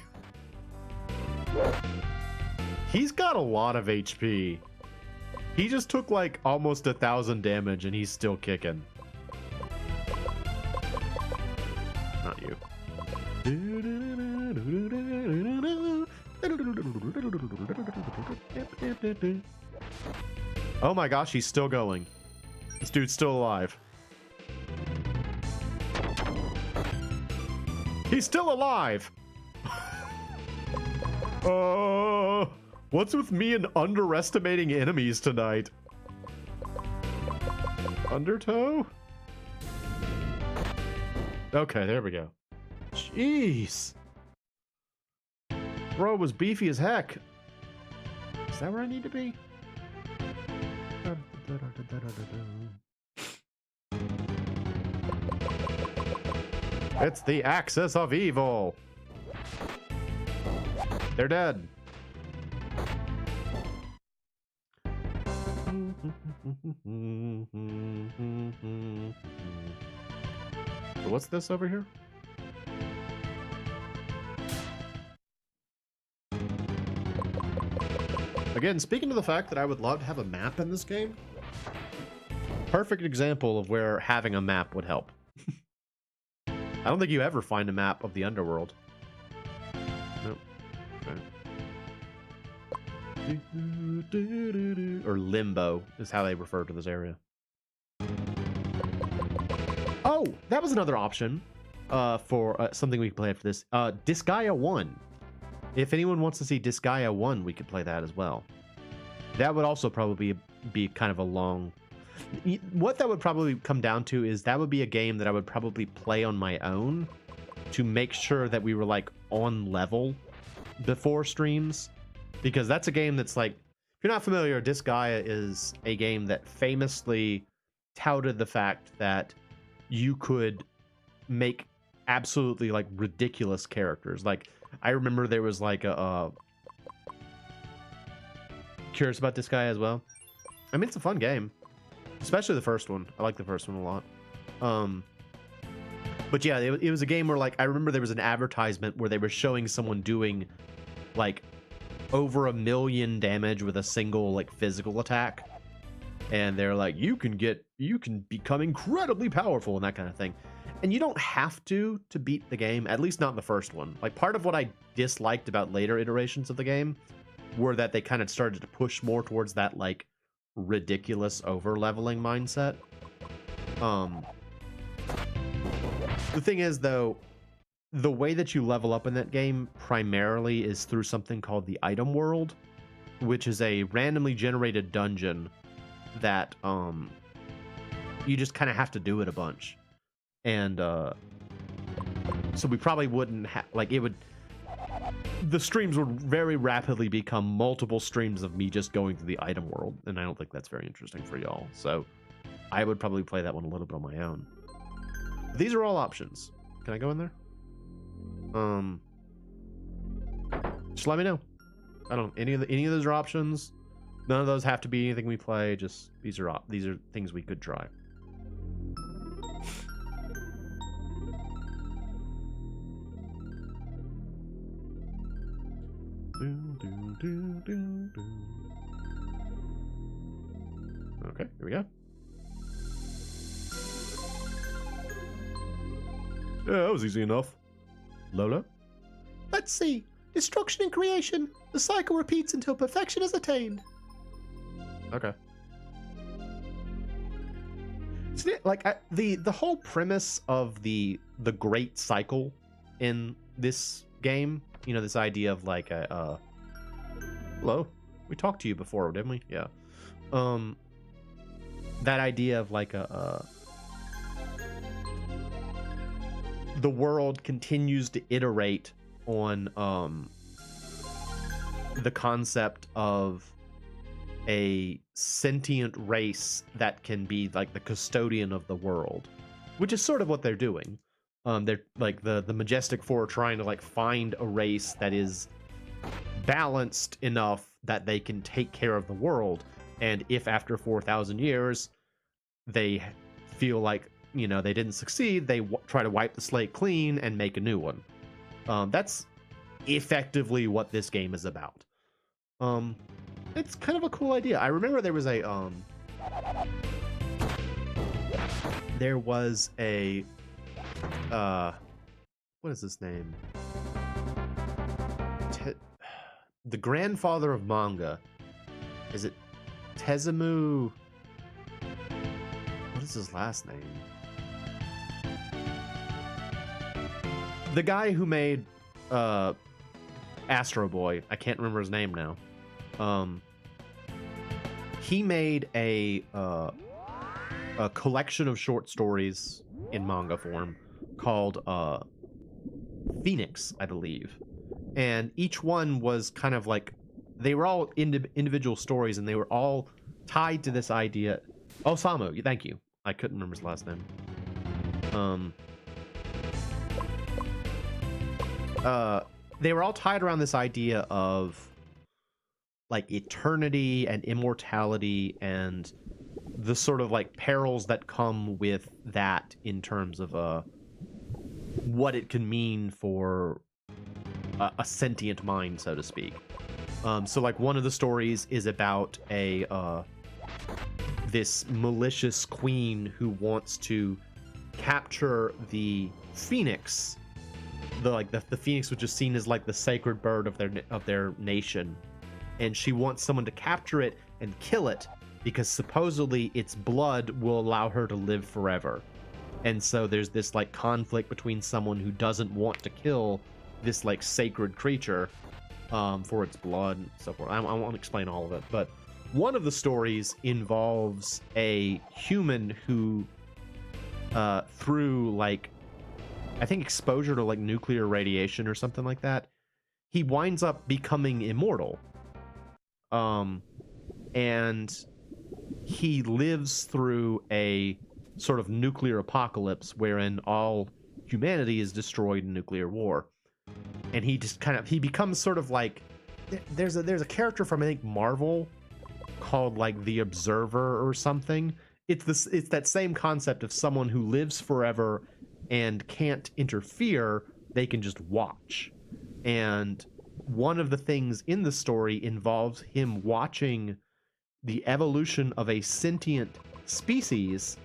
He's got a lot of HP. He just took like almost 1,000 damage and he's still kicking. Not you. Oh my gosh, he's still going. This dude's still alive. He's still alive! What's with me and underestimating enemies tonight? Undertow? Okay, there we go. Jeez. Bro was beefy as heck. Is that where I need to be? It's the axis of evil. They're dead. So what's this over here? Again, speaking to the fact that I would love to have a map in this game, perfect example of where having a map would help. I don't think you ever find a map of the underworld. Nope. Okay. Or limbo is how they refer to this area. Oh, that was another option for something we could play after this. Disgaea 1. If anyone wants to see Disgaea 1, we could play that as well. That would also probably be kind of a long... What that would probably come down to is that would be a game that I would probably play on my own to make sure that we were like on level before streams, because that's a game that's like, if you're not familiar, Disgaea is a game that famously touted the fact that you could make absolutely like ridiculous characters. Like I remember there was like a curious about Disgaea as well. I mean, it's a fun game. Especially the first one. I like the first one a lot. But yeah, it was a game where, like, I remember there was an advertisement where they were showing someone doing, like, over 1 million damage with a single, like, physical attack. and they're like, you can become incredibly powerful and that kind of thing. And you don't have to beat the game, at least not in the first one. Like, part of what I disliked about later iterations of the game were that they kind of started to push more towards that, like, ridiculous over-leveling mindset. The thing is, though, the way that you level up in that game primarily is through something called the item world, which is a randomly generated dungeon that you just kind of have to do it a bunch. And so we probably wouldn't have, like, it would, the streams would very rapidly become multiple streams of me just going through the item world, and I don't think that's very interesting for y'all. So I would probably play that one a little bit on my own. These are all options. Can I go in there? Just let me know. I don't know. Any of those are options. None of those have to be anything we play. Just these are things we could try. Okay, here we go. Yeah, that was easy enough. Lola? Let's see. Destruction and creation. The cycle repeats until perfection is attained. Okay. Isn't it, like, the whole premise of the great cycle in this game, you know, this idea of like a hello, we talked to you before, didn't we? Yeah. That idea of like the world continues to iterate on the concept of a sentient race that can be like the custodian of the world, which is sort of what they're doing. They're like the Majestic Four are trying to like find a race that is balanced enough that they can take care of the world. And if after 4,000 years they feel like, you know, they didn't succeed, they try to wipe the slate clean and make a new one. That's effectively what this game is about. It's kind of a cool idea. I remember there was a what is his name? The grandfather of manga. Is it Tezumu? What is his last name? The guy who made Astro Boy. I can't remember his name now. He made a collection of short stories in manga form called Phoenix, I believe. And each one was kind of like, they were all individual stories, and they were all tied to this idea. Osamu, thank you. I couldn't remember his last name. They were all tied around this idea of like eternity and immortality and the sort of like perils that come with that in terms of what it can mean for a sentient mind, so to speak. So like one of the stories is about this malicious queen who wants to capture the phoenix, the phoenix, which is seen as like the sacred bird of their nation, and she wants someone to capture it and kill it because supposedly its blood will allow her to live forever. And so there's this like conflict between someone who doesn't want to kill this like sacred creature for its blood and so forth. I won't explain all of it, but one of the stories involves a human who through like, I think exposure to like nuclear radiation or something like that, he winds up becoming immortal. And he lives through a sort of nuclear apocalypse wherein all humanity is destroyed in nuclear war. And he just he becomes sort of like, there's a character from, I think, Marvel called like the Observer or something. It's that same concept of someone who lives forever and can't interfere, they can just watch. And one of the things in the story involves him watching the evolution of a sentient species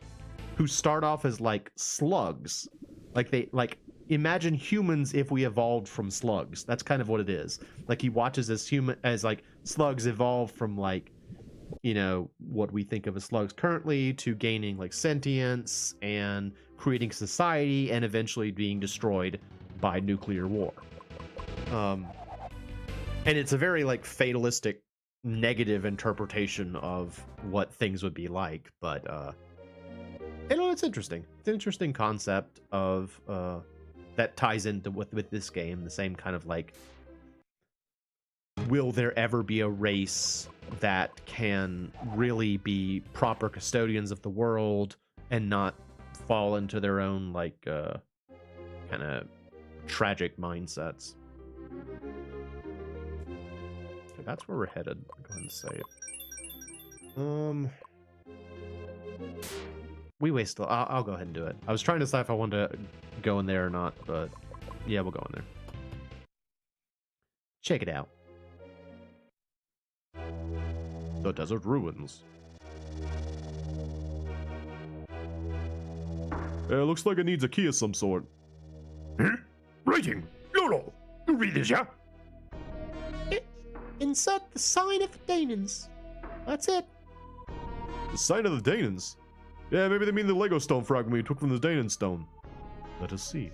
who start off as like slugs. Like imagine humans if we evolved from slugs. That's kind of what it is. Like he watches as like slugs evolve from like, you know, what we think of as slugs currently to gaining like sentience and creating society and eventually being destroyed by nuclear war. And it's a very like fatalistic negative interpretation of what things would be like, but you know, it's interesting. It's an interesting concept of that ties into with this game, the same kind of like, will there ever be a race that can really be proper custodians of the world and not fall into their own like kind of tragic mindsets? Okay, that's where we're headed. I'll go ahead and say it. We wasted. I'll go ahead and do it. I was trying to decide if I wanted to go in there or not, but yeah, we'll go in there. Check it out. The desert ruins. It looks like it needs a key of some sort. Huh? Writing. Lolo, you read this, yeah? Insert the sign of the Danans. That's it. The sign of the Danans? Yeah, maybe they mean the Lego stone fragment we took from the Danan stone. Let us see.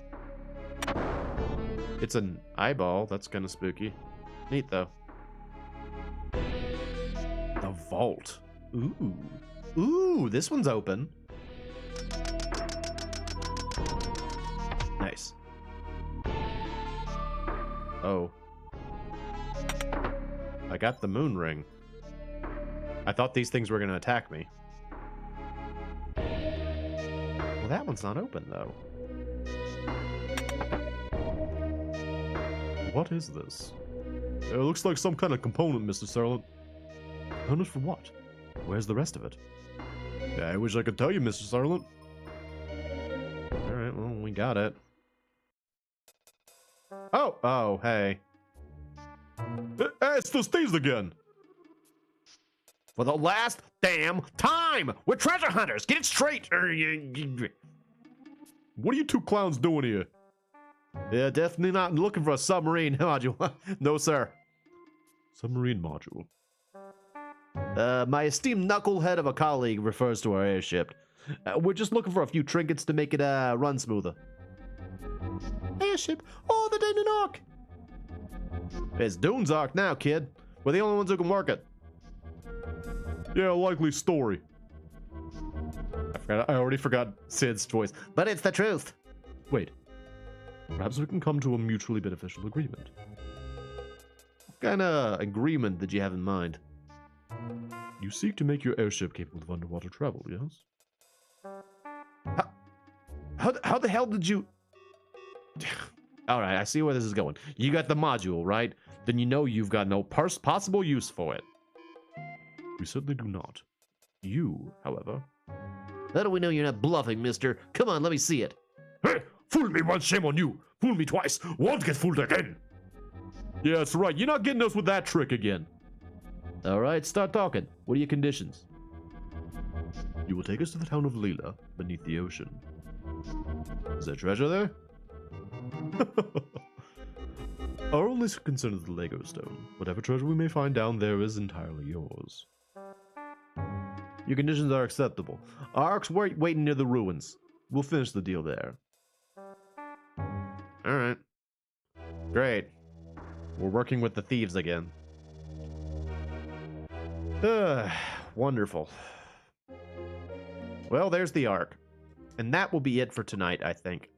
It's an eyeball. That's kind of spooky. Neat, though. The vault. Ooh. Ooh, this one's open. Nice. Oh. I got the moon ring. I thought these things were going to attack me. Well, that one's not open, though. What is this? It looks like some kind of component, Mr. Silent. Component for what? Where's the rest of it? Yeah, I wish I could tell you, Mr. Silent. Alright, well, we got it. Oh, hey. It's those thieves again! For the last damn time! We're treasure hunters! Get it straight! What are you two clowns doing here? Yeah, definitely not looking for a submarine module. No, sir. Submarine module. My esteemed knucklehead of a colleague refers to our airship. We're just looking for a few trinkets to make it run smoother. Airship? Oh, the Danan Ark! It's Dune's Ark now, kid. We're the only ones who can work it. Yeah, likely story. I already forgot Sid's voice. But it's the truth. Wait. Perhaps we can come to a mutually beneficial agreement. What kind of agreement did you have in mind? You seek to make your airship capable of underwater travel, yes? How the hell did you... Alright, I see where this is going. You got the module, right? Then you know you've got no possible use for it. We certainly do not. You, however... How do we know you're not bluffing, mister? Come on, let me see it. Hey! Fool me once, shame on you! Fool me twice, won't get fooled again! Yeah, that's right. You're not getting us with that trick again. Alright, start talking. What are your conditions? You will take us to the town of Leela, beneath the ocean. Is there treasure there? Our only concern is the Lego stone. Whatever treasure we may find down there is entirely yours. Your conditions are acceptable. Our ark's waiting near the ruins. We'll finish the deal there. Alright. Great. We're working with the thieves again. Wonderful. Well, there's the Ark. And that will be it for tonight, I think.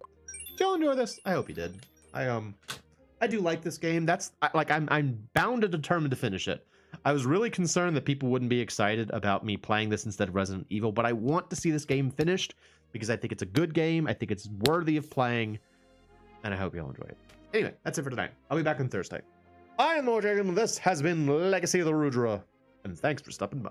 Did y'all enjoy this? I hope you did. I do like this game. I'm bound and determined to finish it. I was really concerned that people wouldn't be excited about me playing this instead of Resident Evil, but I want to see this game finished because I think it's a good game. I think it's worthy of playing, and I hope you all enjoy it. Anyway, that's it for tonight. I'll be back on Thursday. I am MoeChicken. This has been Legacy of the Rudra, and thanks for stopping by.